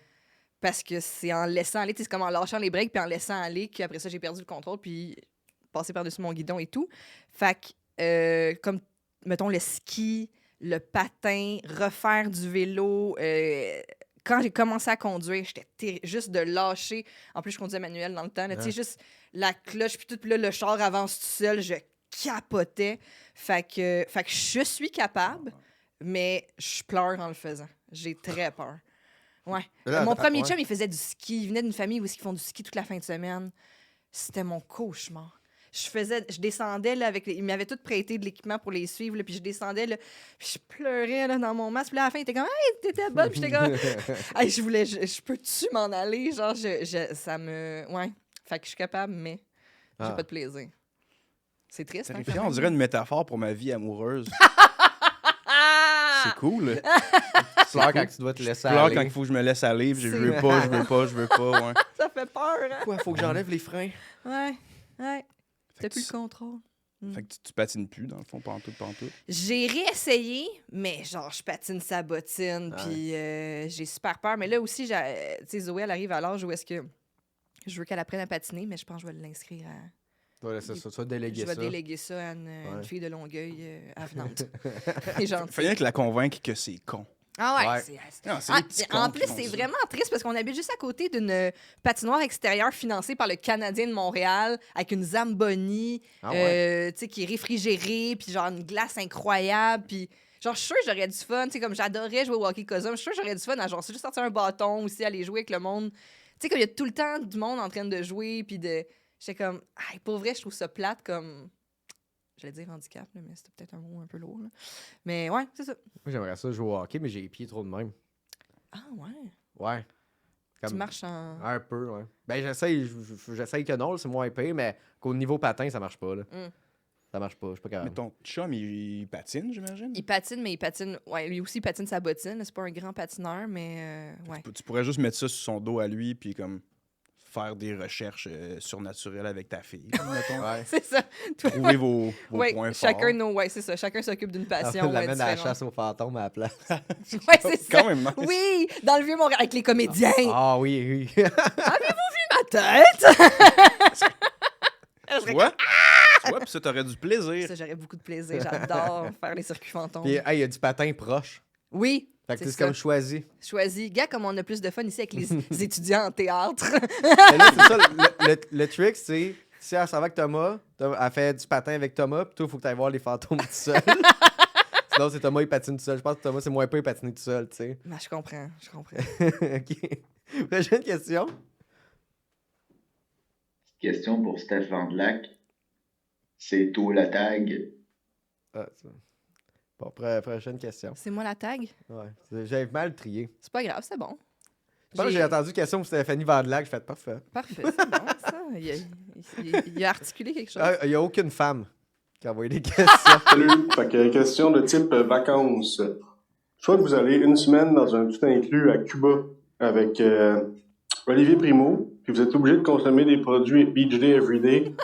Parce que c'est en laissant aller, c'est comme en lâchant les breaks puis en laissant aller qu'après ça, j'ai perdu le contrôle puis passé par-dessus mon guidon et tout. Fait que, comme, mettons, le ski, le patin, refaire du vélo, quand j'ai commencé à conduire, j'étais juste de lâcher. En plus, je conduisais manuel dans le temps. Tu sais, juste la cloche puis tout, puis là, le char avance tout seul. Je capotais. Fait que je suis capable, mais je pleure en le faisant. J'ai très peur. Ouais. Là, Mon premier ouais. chum, il faisait du ski. Il venait d'une famille où ils font du ski toute la fin de semaine. C'était mon cauchemar. Je descendais là, il m'avait tout prêté de l'équipement pour les suivre, là, puis je descendais, là, puis je pleurais là, dans mon masque. Puis là, à la fin, il était comme « Hey, t'étais bonne! » Puis j'étais comme « Hey, je peux-tu m'en aller? » Genre, ça me... Ouais. Fait que je suis capable, mais j'ai pas de plaisir. C'est triste, hein, Terrifiant, quand on même. dirait une métaphore pour ma vie amoureuse. C'est cool. Tu pleures quand tu dois te laisser Je pleure aller. quand il faut que je me laisse aller, puis je C'est veux pas, ouais. Ça fait peur, hein? Quoi, faut que j'enlève les freins? Ouais. T'as Fait que plus le contrôle. Fait que tu patines plus, dans le fond, pantoute. J'ai réessayé, mais genre, je patine sa bottine, puis j'ai super peur. Mais là aussi, tu sais, Zoé, elle arrive à l'âge où est-ce que je veux qu'elle apprenne à patiner, mais je pense que je vais l'inscrire à... Ouais, ça, tu vas déléguer Je vais ça. déléguer ça à une fille de Longueuil avenante. Et gentille. Faut rien que la convaincre que c'est con. Ah ouais, Ouais. Non, c'est Ah, les petits en cons plus, qui font c'est ça. vraiment triste parce qu'on habite juste à côté d'une patinoire extérieure financée par le Canadien de Montréal avec une Zamboni, Ah ouais. tu sais, qui est réfrigérée, puis genre une glace incroyable, puis genre, je suis sûre que j'aurais du fun, tu sais, comme j'adorais jouer au hockey cosum, je suis sûre que j'aurais du fun à genre, c'est juste sortir un bâton aussi, aller jouer avec le monde. Tu sais, comme il y a tout le temps du monde en train de jouer, puis de... J'étais comme, ah, pour vrai, je trouve ça plate comme... J'allais dire handicap, là, mais c'était peut-être un mot un peu lourd, là. Mais ouais, c'est ça. Moi, j'aimerais ça jouer au hockey, mais j'ai les pieds trop de même. Ah ouais, Ouais. tu marches en... Un peu, ouais. Ben, j'essaye que non, là, c'est moins épais, mais qu'au niveau patin, ça marche pas, là. Ça marche pas, je suis pas Mais capable. ton chum, il patine, j'imagine? Il patine, mais il patine... Ouais, lui aussi, il patine sa bottine. C'est pas un grand patineur, mais... ouais. Tu pourrais juste mettre ça sur son dos à lui, puis comme faire des recherches surnaturelles avec ta fille, mettons. Ouais. C'est ça. Toi, Trouver vos ouais, points chacun forts. Ouais, c'est ça. Chacun s'occupe d'une On passion l'amène à la différente. chasse aux fantômes à la place. Ouais, c'est ça. Quand même nice. Oui, dans le Vieux-Montréal, avec les comédiens. Ah oui, oui. Ma tête! Tu vois? Tu vois, puis ça, t'aurais du plaisir. Ça, j'aurais beaucoup de plaisir. J'adore faire les circuits fantômes. Puis, hey, il y a du patin proche. Oui, Fait que c'est c'est ça. comme choisi. Choisis. Gars, comme on a plus de fun ici avec les étudiants en théâtre. Mais là, c'est ça, le trick, c'est si elle s'en va avec Thomas, elle fait du patin avec Thomas, puis toi, il faut que tu ailles voir les fantômes tout seul. Sinon, c'est Thomas, il patine tout seul. Je pense que Thomas, c'est moins peu patiner tout seul, tu sais. Ben, je comprends. OK. Prochaine question. Question pour Steph Vandelac. C'est tout la tag. Ah, ça. Bon, prochaine question. C'est moi la tag? Ouais. J'avais mal trié. C'est pas grave, c'est bon. Je pense que j'ai entendu question pour Stéphanie Vandelac. Je fais parfait. Parfait, c'est bon, ça. Il a articulé quelque chose. Il n'y a aucune femme qui a envoyé des questions. Salut. Fait que question de type vacances. Soit que vous allez une semaine dans un tout inclus à Cuba avec Olivier Primo, puis vous êtes obligé de consommer des produits Beach Day Everyday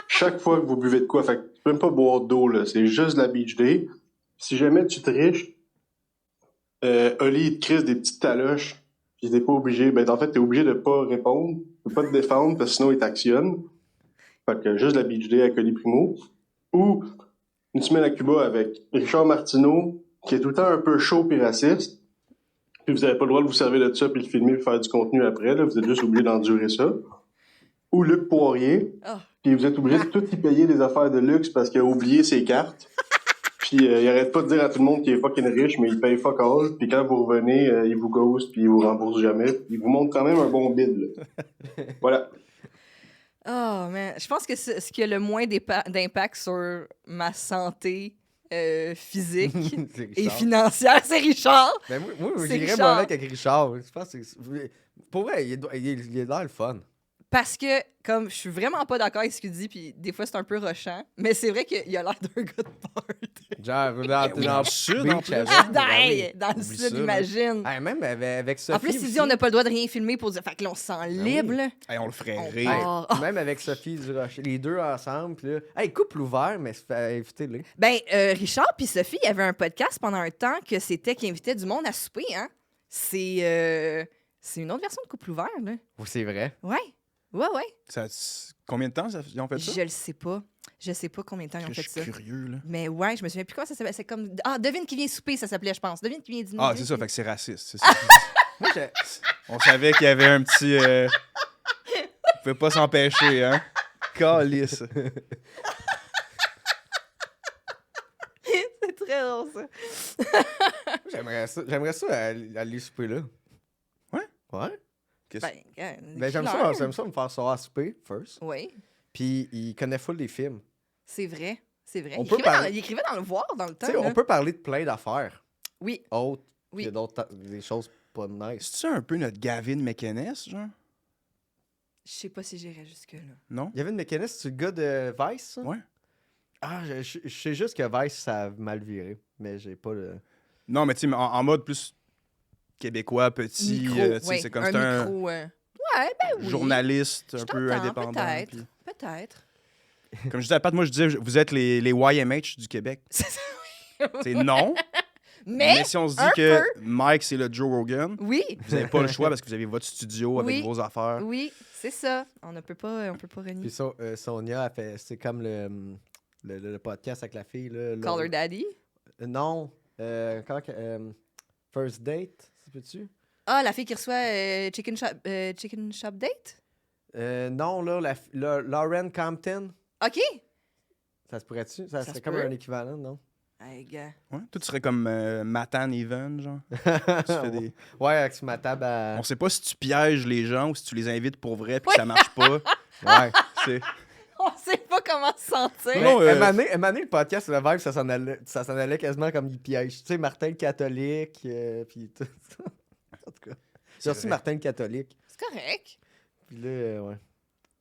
chaque fois que vous buvez de quoi. Fait que tu peux même pas boire d'eau, là. C'est juste de la Beach Day. Si jamais tu triches, Oli, il te crisse des petites taloches, puis t'es pas obligé. Ben, en fait, t'es obligé de pas répondre, de pas te défendre, parce que sinon, il t'actionne. Fait que juste de la Beach Day avec Oli Primo. Ou une semaine à Cuba avec Richard Martineau, qui est tout le temps un peu chaud et raciste. Puis vous avez pas le droit de vous servir de ça puis le filmer et faire du contenu après. Là. Vous êtes juste obligé d'endurer ça. ou Luc Poirier. Ah. Puis vous êtes obligé de tout y payer des affaires de luxe parce qu'il a oublié ses cartes. Puis il arrête pas de dire à tout le monde qu'il est fucking riche, mais il paye fuck all. Puis quand vous revenez, il vous ghost, puis il vous rembourse jamais. Il vous montre quand même un bon bid, là. Voilà. Oh, man. Je pense que ce qui a le moins d'impact sur ma santé physique C'est et Richard. financière, c'est Richard. Ben, moi C'est j'irais Richard. Molek avec Richard. Je pense que pour vrai, il est dans le fun. Parce que, comme, je suis vraiment pas d'accord avec ce qu'il dit, puis des fois, c'est un peu rushant, mais c'est vrai qu'il a l'air d'un gars de party. Genre, Dans le sud, en plus. Dans le Oublie sud, ça, là. imagine. Même avec Sophie. En plus, il dit aussi. on n'a pas le droit de rien filmer pour dire. Fait que là, on se sent libre, oui. là. Hey, on le ferait On rire. part. Hey, même avec Sophie Durocher, les deux ensemble. Puis là, hey, couple ouvert, mais invitez-les. Ben, Richard puis Sophie, il y avait un podcast pendant un temps que c'était qui invitait du monde à souper, hein. C'est une autre version de couple ouvert, là. Oui, c'est vrai. Ouais. Ouais. Combien de temps ils ont fait ça? Je le sais pas. Je sais pas combien de temps ils ont Je fait suis ça. curieux, là. Mais ouais, je me souviens plus comment ça s'appelle. C'est comme. Ah, devine qui vient souper, ça s'appelait, je pense. Devine qui vient dîner. Ah, c'est ça, fait que c'est raciste. C'est ça. Moi, On savait qu'il y avait un petit... On pouvait pas s'empêcher, hein? Calice. C'est très drôle, ça. j'aimerais ça aller souper là. Ouais? Ouais. Qu'est-ce- Ben, j'aime ça me faire soir à souper, first. Oui, Puis il connaît full des films. c'est vrai. C'est vrai. On Il peut écrivait, parler- il écrivait dans le voir dans le temps. Tu sais, là. on peut parler de plein d'affaires Oui, autres. Oui. Il y a d'autres des choses pas nice. C'est-tu un peu notre Gavin McInnes, genre? je sais pas si j'irais jusque-là. Non? Gavin McInnes, c'est le gars de Vice, ça? Ouais. Ah, je sais juste que Vice, ça a mal viré. Mais j'ai pas le... Non, mais tu sais, en mode plus québécois, petit, Micro, tu sais, ouais, c'est comme un c'est un micro. Ouais, ben oui. journaliste un Je peu t'entends, indépendant. Peut-être. puis- Peut-être. Comme je disais à Pat, moi je disais, vous êtes les YMH du Québec. C'est non. Mais, si on se un dit que peu. Mike, c'est le Joe Rogan, oui, vous n'avez pas le choix parce que vous avez votre studio avec Oui. vos affaires. oui, c'est ça. On ne peut pas renier. Puis Sonia, elle fait... C'est comme le podcast avec la fille, là. Call her daddy. Non. First Date, ça peut-tu? Ah, la fille qui reçoit Chicken Shop Date? Non, là, Lauren Compton. OK. Ça se pourrait-tu? Ça Ça serait se comme peut. un équivalent, non? Hey, gars. Ouais. Toi, tu serais comme Matan Even, genre. Tu fais des... Ouais, avec ma table à... On sait pas si tu pièges les gens ou si tu les invites pour vrai puis que ça marche pas. Ouais. C'est... On sait pas comment se sentir. Non, Mais, un moment donné, le podcast, le vibe, ça s'en allait quasiment comme il piège. Tu sais, Martin le catholique, puis tout ça. En tout cas. J'ai reçu vrai. Martin le catholique. C'est correct. Puis là, ouais.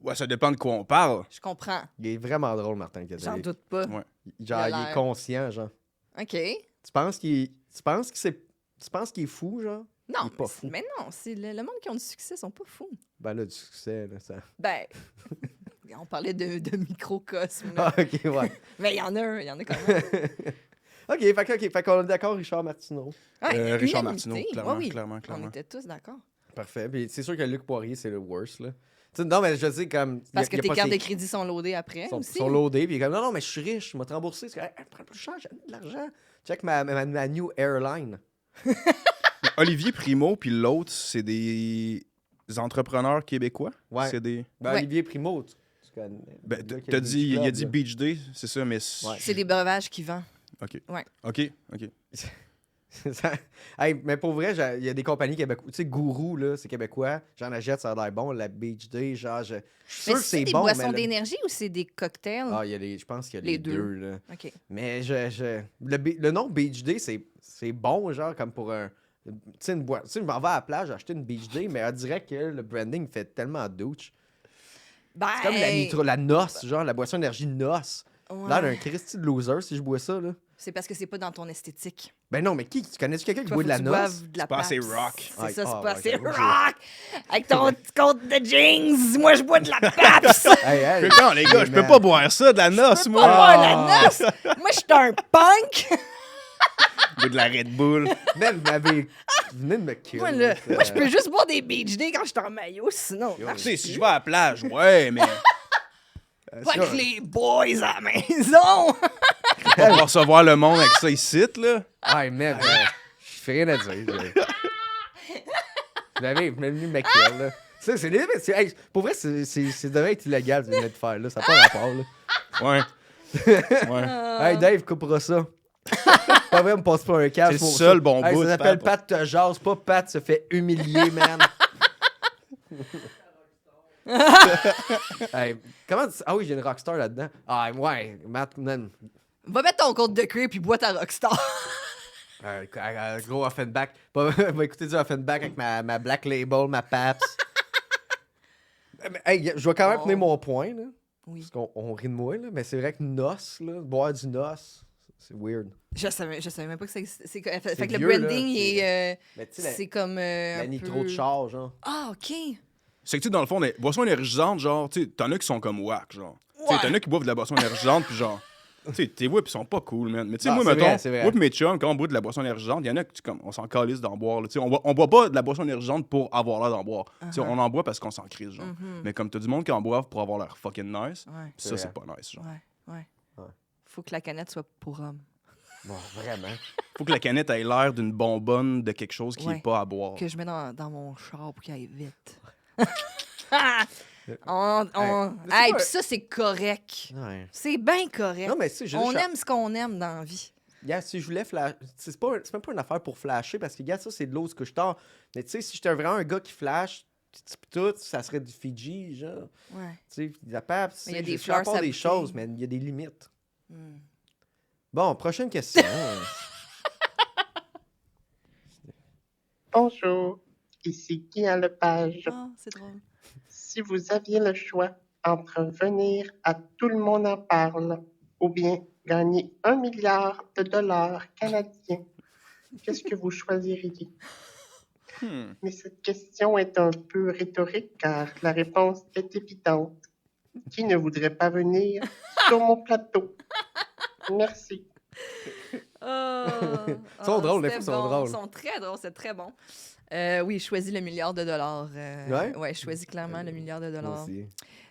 Ouais, ça dépend de quoi on parle. Je comprends. Il est vraiment drôle, Martin le J'en catholique. doute pas. Ouais. Genre, Il a il est l'air. conscient, genre. OK. Tu penses qu'il est fou, genre? Non, Il est pas fou. mais non, c'est le monde qui ont du succès sont pas fous. Ben là, du succès, là, ça... Ben, on parlait de microcosme. là. Ah, OK, ouais. Mais il y en a quand même. Fait qu'on est d'accord, Richard Martineau. Ouais, Richard unanimité. Martineau, clairement, Ouais, oui. clairement. On était tous d'accord. Parfait. Puis c'est sûr que Luc Poirier, c'est le worst, là. Tu sais, non, mais je sais, comme... Parce que tes cartes de des crédit sont loadées après aussi. sont loadés, puis il est comme, non, mais je suis riche, je vais te rembourser. C'est comme, hey, prends plus cher, j'ai de l'argent. Check ma new airline. Olivier Primo puis l'autre, c'est des entrepreneurs québécois. Ouais. C'est des... Ben, Ouais. Olivier Primo, tu connais. Ben, Le gars qui t'as a dit, il Beach a Club, dit là. Beach Day, c'est ça, mais... Ouais. C'est des breuvages qui vendent. OK. Ouais. OK. Hey, mais pour vrai, il y a des compagnies québécoises. Tu sais, Gourou, là, c'est québécois. J'en achète, ça a l'air bon. La Beach Day, genre, je suis sûr Mais que c'est c'est des bon. boissons mais le- d'énergie ou c'est des cocktails? Ah, je pense qu'il y a Les les deux. deux, là. OK. Mais le nom Beach Day, c'est bon, genre, comme pour un. Tu sais, une boîte. Tu sais, je m'en vais à la plage acheter une Beach Day, mais on dirait que le branding fait tellement douche. Ben, C'est comme la noce, genre, la boisson énergie noce. ouais. Là, un Christy de loser si je bois ça, là. C'est parce que c'est pas dans ton esthétique. Ben non, mais tu connais-tu quelqu'un qui Toi, boit faut de la que tu noce? boives de la C'est pas assez Pabst. rock. C'est Ah, ça, c'est ah, pas ouais, assez j'avoue, rock. Avec ton petit compte de jeans, moi je bois de la Pabst. Hey, Non, les gars, je peux pas boire ça, de la noce, Je peux moi. pas boire Ah. la noce. Moi je suis un punk. Je veux de la Red Bull. Man, vous venez de me kill. Moi, là, moi, je peux juste boire des beach days quand je suis en maillot, sinon. Yo, marche Tu sais, si plus. je vais à la plage, ouais, mais... Pas avec les boys à la maison. On va recevoir le monde avec ça ici, là. Hey, man, je fais rien à dire. Vous m'avez venu me kill, là. Ça, c'est limite. Hey, pour vrai, ça devrait être illégal, ce que vous venez de faire, là. Ça n'a pas rapport, là. Ouais. Ouais. Hey, Dave, coupera ça. Pas vrai, me passe pas un câble. C'est le seul bon hey, bout. ça s'appelle Pat te jase, pas Pat se fait humilier, man. Hey, comment tu... Ah oui, j'ai une rockstar là-dedans. Ah ouais, Matt, man. Va mettre ton compte de cuir puis bois ta Rockstar. Gros Offenbach. Va écouter du Offenbach avec ma Black Label, ma Paps. Mais, hey, je vais quand même tenir mon point, là. Oui. Parce qu'on rit de moi, là. Mais c'est vrai que noce, là, boire du noce, c'est weird. Je savais même pas que ça existait. Fait que le vieux, branding, là, il est, Mais tu sais, c'est comme. la un nitro peu... de char, genre. Ah, OK. C'est que, tu sais, dans le fond, les boissons énergisantes, genre, tu sais, t'en as qui sont comme whack, genre. Tu sais, Ouais. t'en as qui boivent de la boisson énergisante, puis genre, tu sais, tes whips, ils sont pas cool, man. Mais tu sais, Non, moi, c'est mettons, vrai, c'est vrai. moi pis mes chums, quand on boit de la boisson énergisante, il y en a qui, comme, on s'en calisse d'en boire, là. Tu sais, on boit pas de la boisson énergisante pour avoir l'air d'en boire. Tu sais, on en boit parce qu'on s'en crise, genre. Mais comme t'as du monde qui en boivent pour avoir l'air fucking nice, Ouais, pis ça, C'est c'est vrai. pas nice, genre. ouais. Ouais. Faut que la canette soit pour homme. Bon, vraiment. Faut que la canette ait l'air d'une bonbonne de quelque chose qui Ouais. est pas à boire. Que je mets dans mon char pour qu'il aille vite. Mais Hey, c'est pas- pis ça, c'est correct. Ouais. C'est bien correct. Non, mais tu sais, je On aime ce qu'on aime dans la vie. Gars, si je voulais flash... C'est même pas une affaire pour flasher, parce que, gars, ça, c'est de l'eau ce que je tard. Mais tu sais, si j'étais vraiment un gars qui flash, pis tout, ça serait du Fiji, genre. Ouais. Tu sais, de la pape, Mais il y a je des suis à fleurs part des sabotées. choses, mais il y a des limites. Hmm. Bon, prochaine question. Bonjour, ici Guy Lepage. Ah, c'est drôle. Si vous aviez le choix entre venir à Tout le monde en parle ou bien gagner 1 milliard de dollars canadiens, qu'est-ce que vous choisiriez? Mais cette question est un peu rhétorique car la réponse est évidente. Qui ne voudrait pas venir sur mon plateau? Merci. Ils sont drôles, les fois, ils sont drôles. Ils sont très drôles, c'est très bon. Oui, je choisis le milliard de dollars. Ouais? Je choisis clairement le milliard de Moi dollars. aussi.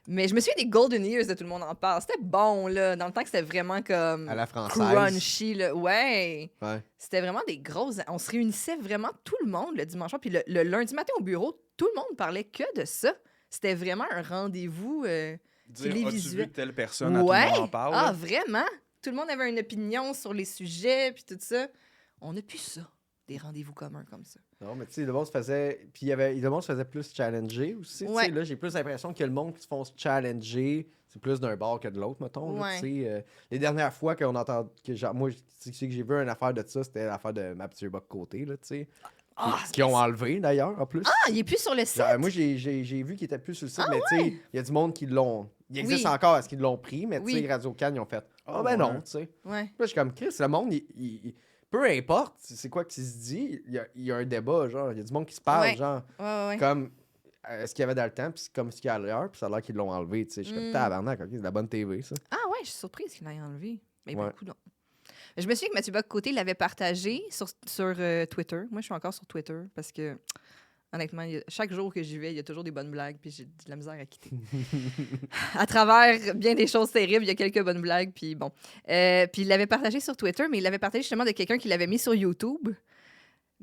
Mais je me souviens des Golden Years de Tout le monde en parle. C'était bon, là. Dans le temps que c'était vraiment comme À la française. crunchy, là. Ouais. Ouais. C'était vraiment des grosses... On se réunissait vraiment tout le monde le dimanche soir. Puis le lundi matin au bureau, tout le monde parlait que de ça. C'était vraiment un rendez-vous Dire, as-tu télévisuel. vu telle personne, à tout Ouais. le monde en parle? Ah, là? vraiment? Tout le monde avait une opinion sur les sujets, puis tout ça. On n'a plus ça, des rendez-vous communs comme ça. Non, mais tu sais, le monde se faisait. Puis le monde se faisait plus challenger aussi. Tu Ouais. sais, là, j'ai plus l'impression que le monde qui se font se challenger, c'est plus d'un bord que de l'autre, mettons. Là, Ouais. tu sais, les dernières fois qu'on entend. Moi, tu sais que j'ai vu une affaire de ça, c'était l'affaire de ma petite Buck côté, là, tu sais. Ah, Qui ont enlevé d'ailleurs, en plus. Ah, il est plus sur le site. Genre, moi, j'ai vu qu'il était plus sur le site, mais tu sais, il y a du monde qui l'ont. Il existe Oui. encore, est-ce qu'ils l'ont pris, mais tu Oui. sais, Radio Cannes, ils ont fait. Ah, Ah, ben ouais. non, tu sais. Ouais. Là, je suis comme Chris, le monde, peu importe c'est quoi qui se dit, il y a un débat, genre, il y a du monde qui se parle, Ouais. genre, Ouais. comme ce qu'il y avait dans le temps, puis comme ce qu'il y a ailleurs, puis ça a l'air qu'ils l'ont enlevé, tu sais. Je suis comme Mm. tabarnak, ok, c'est de la bonne TV, ça. Ah ouais, je suis surprise qu'il l'ait enlevé. Mais Ouais. beaucoup, non. Je me souviens que Mathieu Bock-Côté l'avait partagé sur Twitter. Moi, je suis encore sur Twitter parce que, honnêtement, chaque jour que j'y vais, il y a toujours des bonnes blagues, puis j'ai de la misère à quitter. À travers bien des choses terribles, il y a quelques bonnes blagues, puis bon. Puis il l'avait partagé sur Twitter, mais il l'avait partagé justement de quelqu'un qui l'avait mis sur YouTube.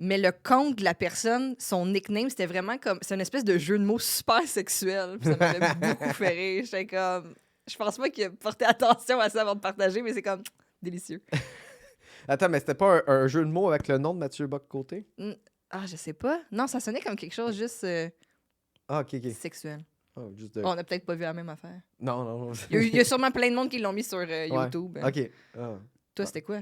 Mais le compte de la personne, son nickname, c'était vraiment comme... C'est une espèce de jeu de mots super sexuel. Puis ça m'avait beaucoup fait rire. J'étais comme... Je pense pas qu'il a porté attention à ça avant de partager, mais c'est comme... Délicieux. Attends, mais c'était pas un jeu de mots avec le nom de Mathieu Bock-Côté? Ah, je sais pas. Non, ça sonnait comme quelque chose juste Ah, ok. sexuel. Oh, juste de... On a peut-être pas vu la même affaire. Non. Il y a sûrement plein de monde qui l'ont mis sur YouTube. Ok. Ah. Toi, c'était quoi?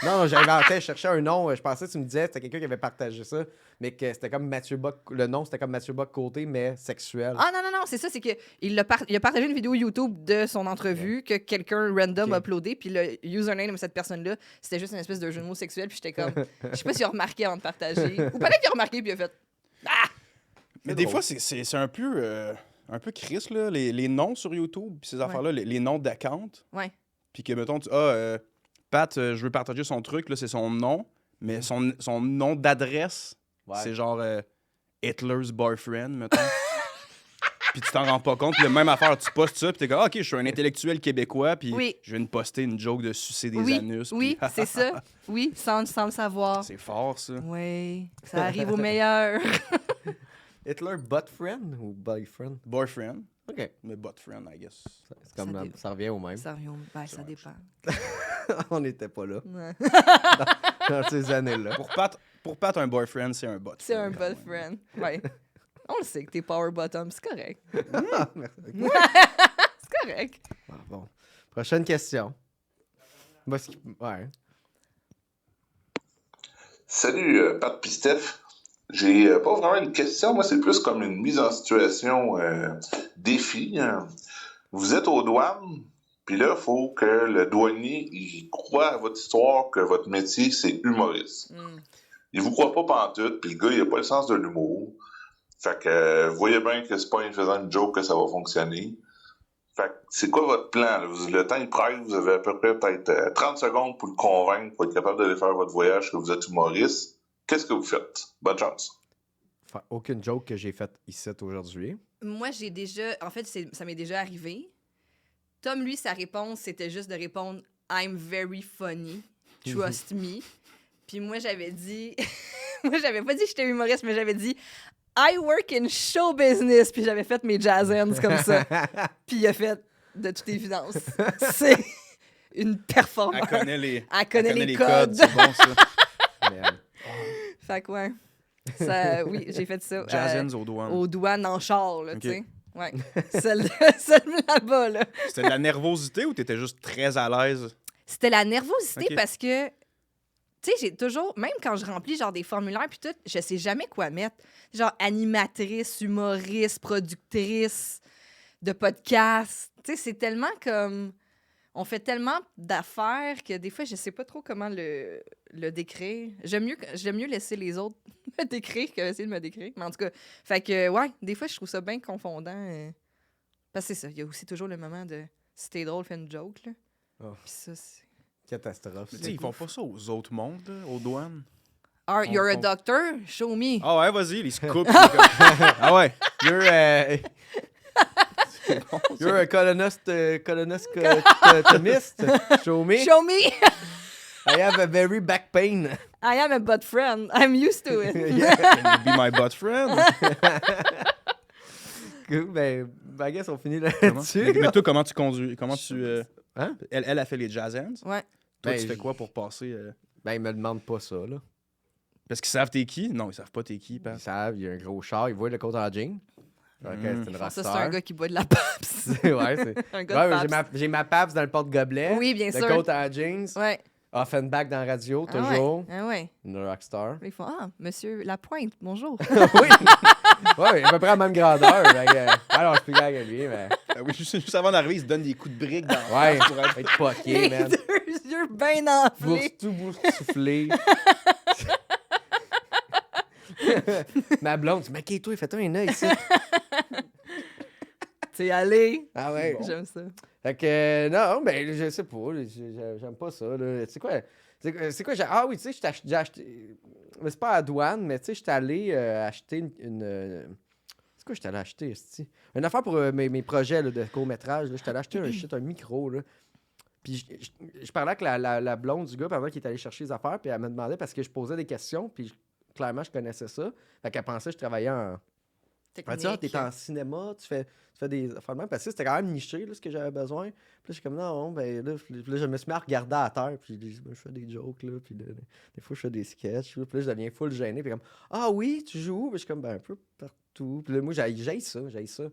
Non, j'inventais, je cherchais un nom. Je pensais que tu me disais que c'était quelqu'un qui avait partagé ça, mais que c'était comme Mathieu Bock. Le nom, c'était comme Mathieu Bock-Côté, mais sexuel. Ah non, c'est ça, c'est que il a partagé une vidéo YouTube de son entrevue que quelqu'un random a uploadé, puis le username de cette personne-là, c'était juste une espèce de jeu de mots sexuel, puis j'étais comme, je sais pas s'il a remarqué avant de partager, ou peut-être qu'il a remarqué, puis il a fait, Mais C'est des drôle. fois, c'est un peu crisse, là, les noms sur YouTube, puis ces affaires-là, les noms d'account. Ouais. Puis que, mettons, Pat, je veux partager son truc, là, c'est son nom, mais son nom d'adresse, Ouais. c'est genre Hitler's boyfriend, mettons. Puis tu t'en rends pas compte, puis la même affaire, tu postes ça, puis t'es comme, ah, ok, je suis un intellectuel québécois, puis Oui. je viens de poster une joke de sucer des oui, anus. oui, puis- c'est ça, oui, sans le savoir. C'est fort, ça. Oui, ça arrive au meilleur. Hitler butt friend ou boyfriend? Boyfriend, OK. mais butt friend, I guess. C'est comme Ça ça revient au même. Ça revient ça dépend. On n'était pas là Ouais. dans ces années-là. Pour Pat, un boyfriend, c'est un butt C'est un friend, quand butt même. friend. Ouais. On le sait que t'es power bottom, c'est correct. Ah, merci. C'est correct. Ah, bon. Prochaine question. Ouais. Salut, Pat pis Steph. J'ai pas vraiment une question, moi c'est plus comme une mise en situation défi. Hein. Vous êtes aux douanes, puis là, il faut que le douanier il croit à votre histoire, que votre métier c'est humoriste. Mm. Il vous croit pas pantoute, puis le gars il a pas le sens de l'humour. Fait que vous voyez bien que c'est pas en faisant une joke que ça va fonctionner. Fait que c'est quoi votre plan? Là? Le temps il presse, vous avez à peu près peut-être 30 secondes pour le convaincre, pour être capable d'aller faire votre voyage, que vous êtes humoriste. Qu'est-ce que vous faites? Bonne chance. Aucune joke que j'ai faite ici aujourd'hui. Moi, j'ai déjà... En fait, ça m'est déjà arrivé. Tom, lui, sa réponse, c'était juste de répondre « I'm very funny. Trust me. » Puis moi, j'avais dit... moi, j'avais pas dit que j'étais humoriste, mais j'avais dit « I work in show business. » Puis j'avais fait mes jazz hands comme ça. Puis il a fait « De toute évidence. » C'est une performance. Elle connaît les codes. c'est bon ça. Merde. Fait que ouais. Ça, oui, j'ai fait ça. Jazz hands aux douanes. Aux douanes en char, là, Ok. tu sais. Ouais. Celle là-bas, là. C'était de la nervosité ou t'étais juste très à l'aise? C'était la nervosité Ok. parce que, tu sais, j'ai toujours, même quand je remplis genre des formulaires puis tout, je sais jamais quoi mettre. Genre animatrice, humoriste, productrice de podcast. Tu sais, c'est tellement comme... On fait tellement d'affaires que des fois, je sais pas trop comment le décrire. J'aime mieux laisser les autres me décrire que essayer de me décrire. Mais en tout cas, fait que, ouais, des fois, je trouve ça bien confondant. Parce que c'est ça, il y a aussi toujours le moment de si t'es drôle, fais une joke, là. Oh. Puis ça, c'est... Catastrophe. Tu sais, ils font pas ça aux autres mondes, là, aux douanes. You're a On- doctor? Show me. Ah ouais, vas-y, ils se coupent. c'est comme- Ah ouais. You're a colonostomist. Show me. Show me. I have a very back pain. I am a butt friend. I'm used to it. Can you be my butt friend? Ben, I guess on finit Comment? là-dessus. Mais toi, comment tu conduis? Comment tu... Hein? Elle a fait les jazz hands. Ouais. Toi, Ben, tu fais quoi pour passer... Ben, ils me demandent pas ça, là. Parce qu'ils savent t'es qui? Non, ils savent pas t'es qui, Ils Pat. savent, il y a un gros char, ils voient le compte en jean. Ok, c'est une Ça, rockstar. c'est un gars qui boit de la PAPS. Ouais, c'est... Un gars de Ouais, PAPS. j'ai ma PAPS dans le porte-gobelet. Oui, bien le sûr. coat en jeans. Ouais. Offenbach dans la radio, Ah toujours. ouais. Ah ouais. Une rockstar. Ils font monsieur Lapointe, bonjour. Oui. Ouais, à peu près à la même grandeur. Alors, je suis plus grand que lui, mais. Oui, juste avant d'arriver, ils se donnent des coups de briques dans Ouais, pour être... être poqué, Les man. deux yeux bien enflés. Boursouflé. Ma blonde dit, mais toi, fais-toi un œil ici. T'es allé. Ah ouais. J'aime ça. Fait que, non, ben, je sais pas. J'aime pas ça, là. C'est quoi? Ah oui, tu sais, j'ai acheté. Mais c'est pas à la douane, mais tu sais, j'étais allé acheter une. C'est quoi j'étais allé acheter, esti? Une affaire pour mes projets là, de court-métrage. J'étais allé acheter un micro, là. Puis je parlais avec la blonde du gars pendant qu'il est allé chercher les affaires, puis elle me demandait parce que je posais des questions, puis clairement, je connaissais ça. Fait qu'elle pensait que je travaillais en. Elle m'a dit, t'es en cinéma, tu fais des affaires de même. Parce que c'était quand même niché, là, ce que j'avais besoin. Puis là, je suis comme, non, ben là, je me suis mis à regarder à terre. Puis je fais des jokes, là. Puis des fois, je fais des sketchs. Là, puis là, je deviens full gêné. Puis comme, ah oui, tu joues où? Puis je suis comme, ben un peu partout. Puis là, moi, j'ai ça. J'ai ça,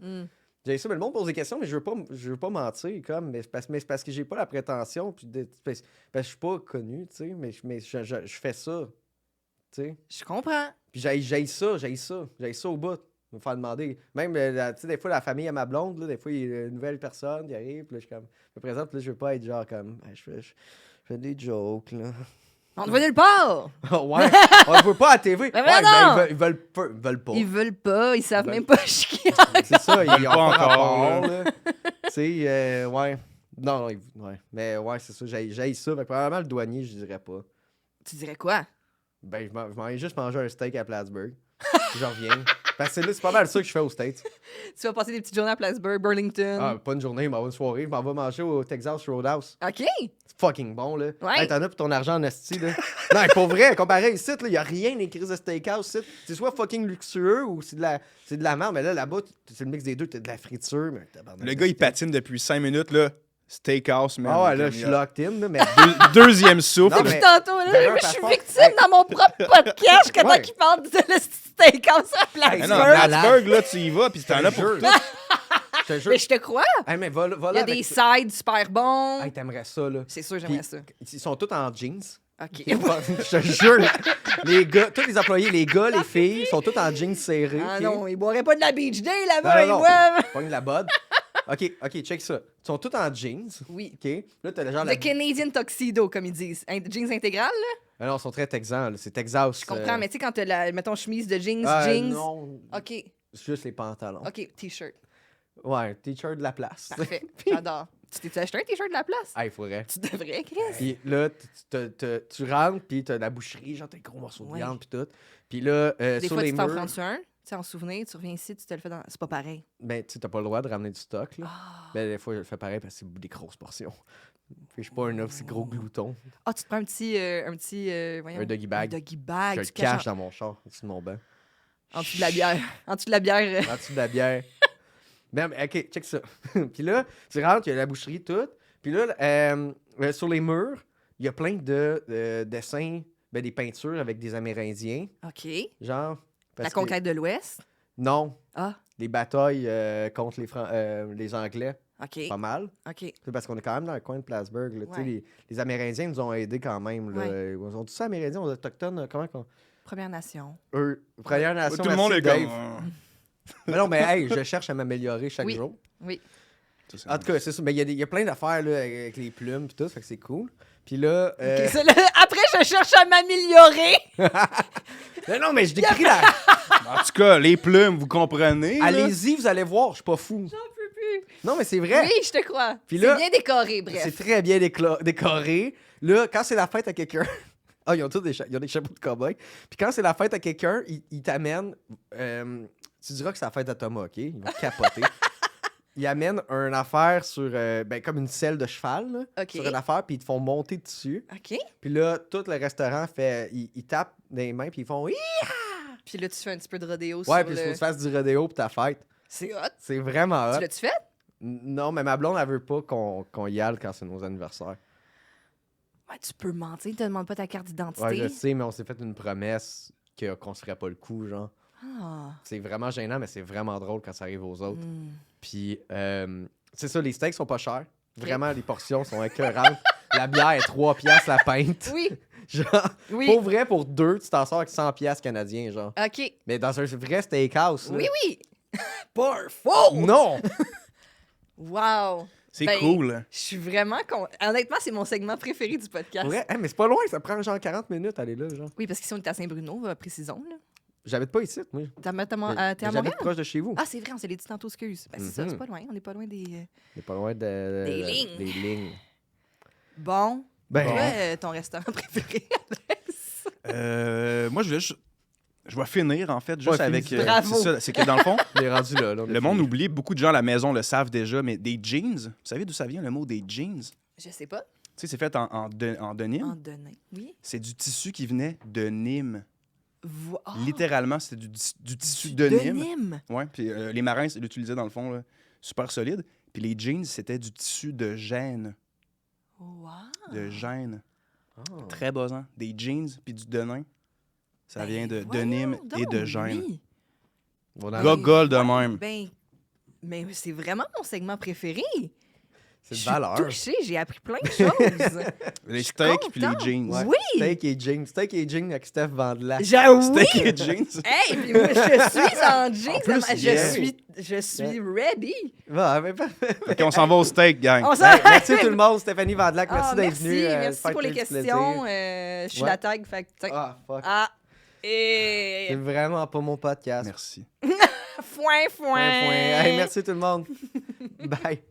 mais le monde pose des questions, mais je veux pas mentir, comme. Mais c'est parce que j'ai pas la prétention. Puis parce que je suis pas connu, tu sais. Mais je fais ça. Tu sais. Je comprends. Puis j'ai ça au bout. Me faire demander. Même, tu sais, des fois, la famille à ma blonde, là, des fois, il y a une nouvelle personne qui arrive, puis là, je suis comme. Je me présente, puis là, je veux pas être genre comme. Je fais des jokes, là. On te voit nulle part. Ouais, on ne veut pas à TV. Mais ouais, non! mais ils veulent pas. Ils veulent pas, ils savent Ils même pas chier. C'est ça, ils ont pas pas encore, rapport, là. Tu sais, ouais. Non, ouais. Mais ouais, c'est ça, j'ai ça. Fait que probablement, le douanier, je dirais pas. Tu dirais quoi? Ben, je m'en ai juste mangé un steak à Plattsburgh. J'en reviens. Parce que là, c'est pas mal ça que je fais aux States. Tu vas passer des petites journées à Plattsburgh, Burlington. Ah, pas une journée, mais une soirée. Je m'en vais manger au Texas Roadhouse. OK. C'est fucking bon, là. Ouais. Hey, t'en as pour ton argent en asti, là. Non, mais pour vrai, comparé ici, il y a rien d'écrit de steakhouse ici. C'est soit fucking luxueux ou c'est de la merde. Mais là-bas, c'est le mix des deux. T'as de la friture. Mais Le gars, il patine depuis 5 minutes, là. Steakhouse, man. Ah ouais, là, je suis locked in, là, mais... Deuxième souffle. Non, Depuis mais- tantôt, là, D'ailleurs, je suis passeport- victime Hey. dans mon propre podcast jusqu'à temps Ouais. qu'il parle de le steakhouse à Ah non, Plattsburgh. Plattsburgh, là, tu y vas, puis t'en Je as te pour jure. tout. Je te jure. Mais je te crois. Hey, mais va Il y là a avec des ça. sides super bons. Hey, t'aimerais ça, là. C'est sûr, j'aimerais Puis, ça. Ils sont tous en jeans. OK. Je te jure, les gars, tous les employés, les gars, les filles, sont tous en jeans serrés. Ah ok? non, ils boiraient pas de la Beach Day Non, là-bas, ils non, boivent. Pogne la bod. OK, check ça. Ils sont tous en jeans. Oui. OK? Là, t'as le genre... The Canadian Tuxedo, comme ils disent. Jeans intégral, là? Ah non, ils sont très texans, là. C'est Texas. Je comprends, mais tu sais, quand t'as la, mettons, chemise de jeans, jeans. Non, OK, c'est juste les pantalons. OK, t-shirt. Ouais, t-shirt de la place. Parfait. J'adore. Tu t'es acheté un t-shirt de la place? Ah, il faudrait. Tu devrais, Chris. Puis là, tu rentres, puis t'as la boucherie, genre t'as des gros morceaux de Ouais. viande, puis tout. Puis là, Des sur fois, les tu t'en murs, prends-tu un? Tu sais, en souvenir, tu reviens ici, tu te le fais dans. C'est pas pareil. ben, tu sais, t'as pas le droit de ramener du stock, là. Ah, Mais des fois, je le fais pareil parce que c'est des grosses portions. Fait que je suis pas un aussi gros glouton. Ah, tu te prends un petit. Voyons, Un doggy bag. Un doggy bag. Je le tu caches cache dans mon char, au-dessus de mon banc. en dessous de la bière. En dessous de la bière. En dessous de la bière. Même, OK, check ça. Puis là, tu rentres, il y a la boucherie, toute. Puis là, sur les murs, il y a plein de dessins, ben, des peintures avec des Amérindiens. OK. Genre. La parce que- conquête de l'Ouest. Non. Ah, Les batailles contre les Anglais, OK. pas mal. OK. C'est parce qu'on est quand même dans le coin de Plattsburgh. Là. Tu sais, Ouais. les Amérindiens nous ont aidés quand même. Là. On dit ça Amérindiens, on est autochtones. Comment qu'on. Première Nation. Eux, Première Nation. Tout le monde merci, est comme. Dave. Mais non, mais hey, je cherche à m'améliorer chaque Oui. jour. Oui. En tout cas, c'est ça. Mais il y a plein d'affaires là, avec les plumes et tout, fait que c'est cool. Puis là. OK, ça, là, après, je cherche à m'améliorer. Mais non, mais je décris la. En tout cas, les plumes, vous comprenez. là? Allez-y, vous allez voir, je suis pas fou. J'en peux plus. Non, mais c'est vrai. Oui, je te crois. Puis C'est là- bien décoré, bref. C'est très bien décoré. Là, quand c'est la fête à quelqu'un. Ah, ils ont tous ils ont des chapeaux de cow-boy. Puis quand c'est la fête à quelqu'un, ils t'amènent. Tu diras que c'est la fête à Thomas, OK? Il va capoter. Ils amènent une affaire sur. Ben, comme une selle de cheval, là, OK. sur une affaire, puis ils te font monter dessus. OK. Puis là, tout le restaurant fait. Ils tapent des mains, puis ils font. Oui! Puis là, tu fais un petit peu de rodéo Ouais, sur puis il faut que le... tu fasses du rodéo pour ta fête. C'est hot. C'est vraiment hot. Tu l'as-tu fait? Non, mais ma blonde, elle veut pas qu'on y aille quand c'est nos anniversaires. Ouais, tu peux mentir, tu te demandes pas ta carte d'identité. Ouais, je sais, mais on s'est fait une promesse qu'on se ferait pas le coup, genre. Ah. C'est vraiment gênant, mais c'est vraiment drôle quand ça arrive aux autres. Hmm. Puis, c'est ça, les steaks sont pas chers. Vraiment, les portions sont écœurantes. La bière est 3 piastres la pinte. Oui, Genre, oui. pour vrai, pour deux, tu t'en sors avec 100 piastres canadiens, genre. OK. Mais dans un vrai steakhouse, là. Oui, oui. Pas un faux. Non! Wow. C'est Ben, cool. Je suis vraiment honnêtement, c'est mon segment préféré du podcast. Pour vrai, mais c'est pas loin, ça prend genre 40 minutes aller là, genre. Oui, parce qu'ici, on est à Saint-Bruno, précisons. Là. J'habite pas ici, moi. T'es à J'habite Montréal? proche de chez vous. Ah, c'est vrai, on s'est dit tantôt, excuse. Ben, c'est ça, Mhm. c'est pas loin. On n'est pas loin des... On est pas loin Des lignes. Des lignes. Bon. Ben, Toi, ton restaurant préféré, Alex? Moi, je vais finir, en fait, juste Ouais, avec. finis. Bravo. C'est ça, c'est que dans le fond, on est rendu là. on a le monde fini. oublie, beaucoup de gens à la maison le savent déjà, mais des jeans, vous savez d'où ça vient le mot des jeans? Je sais pas. Tu sais, c'est fait en denim. En donné. Oui. C'est du tissu qui venait de Nîmes. Ah, Littéralement, c'était du tissu de Nîmes. Nîmes. Ouais, puis les marins l'utilisaient dans le fond, là, super solide. Puis les jeans, c'était du tissu de gêne. Wow. De gêne. Ah. Très buzzant. Des jeans puis du denim. Ça Ben, vient de voyons Nîmes et de donc, gêne. oui. On en- Gogol de même. Ben, mais c'est vraiment mon segment préféré. C'est Je de suis valeur. touchée, j'ai appris plein de choses. Les steaks puis les contente. jeans. Ouais. Oui! Steak et jeans. Steak et jeans avec Steph Vandelac. J'avoue! Steak et jeans. Hey, puis moi, je suis en jeans. plus, je yeah. suis ready. Ouais, mais parfait. OK, on s'en va au steak, gang. On s'en Hey, merci tout le monde, Stéphanie Vandelac. Merci Ah, d'être merci, venue. merci pour les questions. Je suis Ouais. la tag, fait que, tiens. Ah, fuck. Ah! Et... C'est vraiment pas mon podcast. Merci. Foin, foin! Point, point. Hey, merci tout le monde. Bye.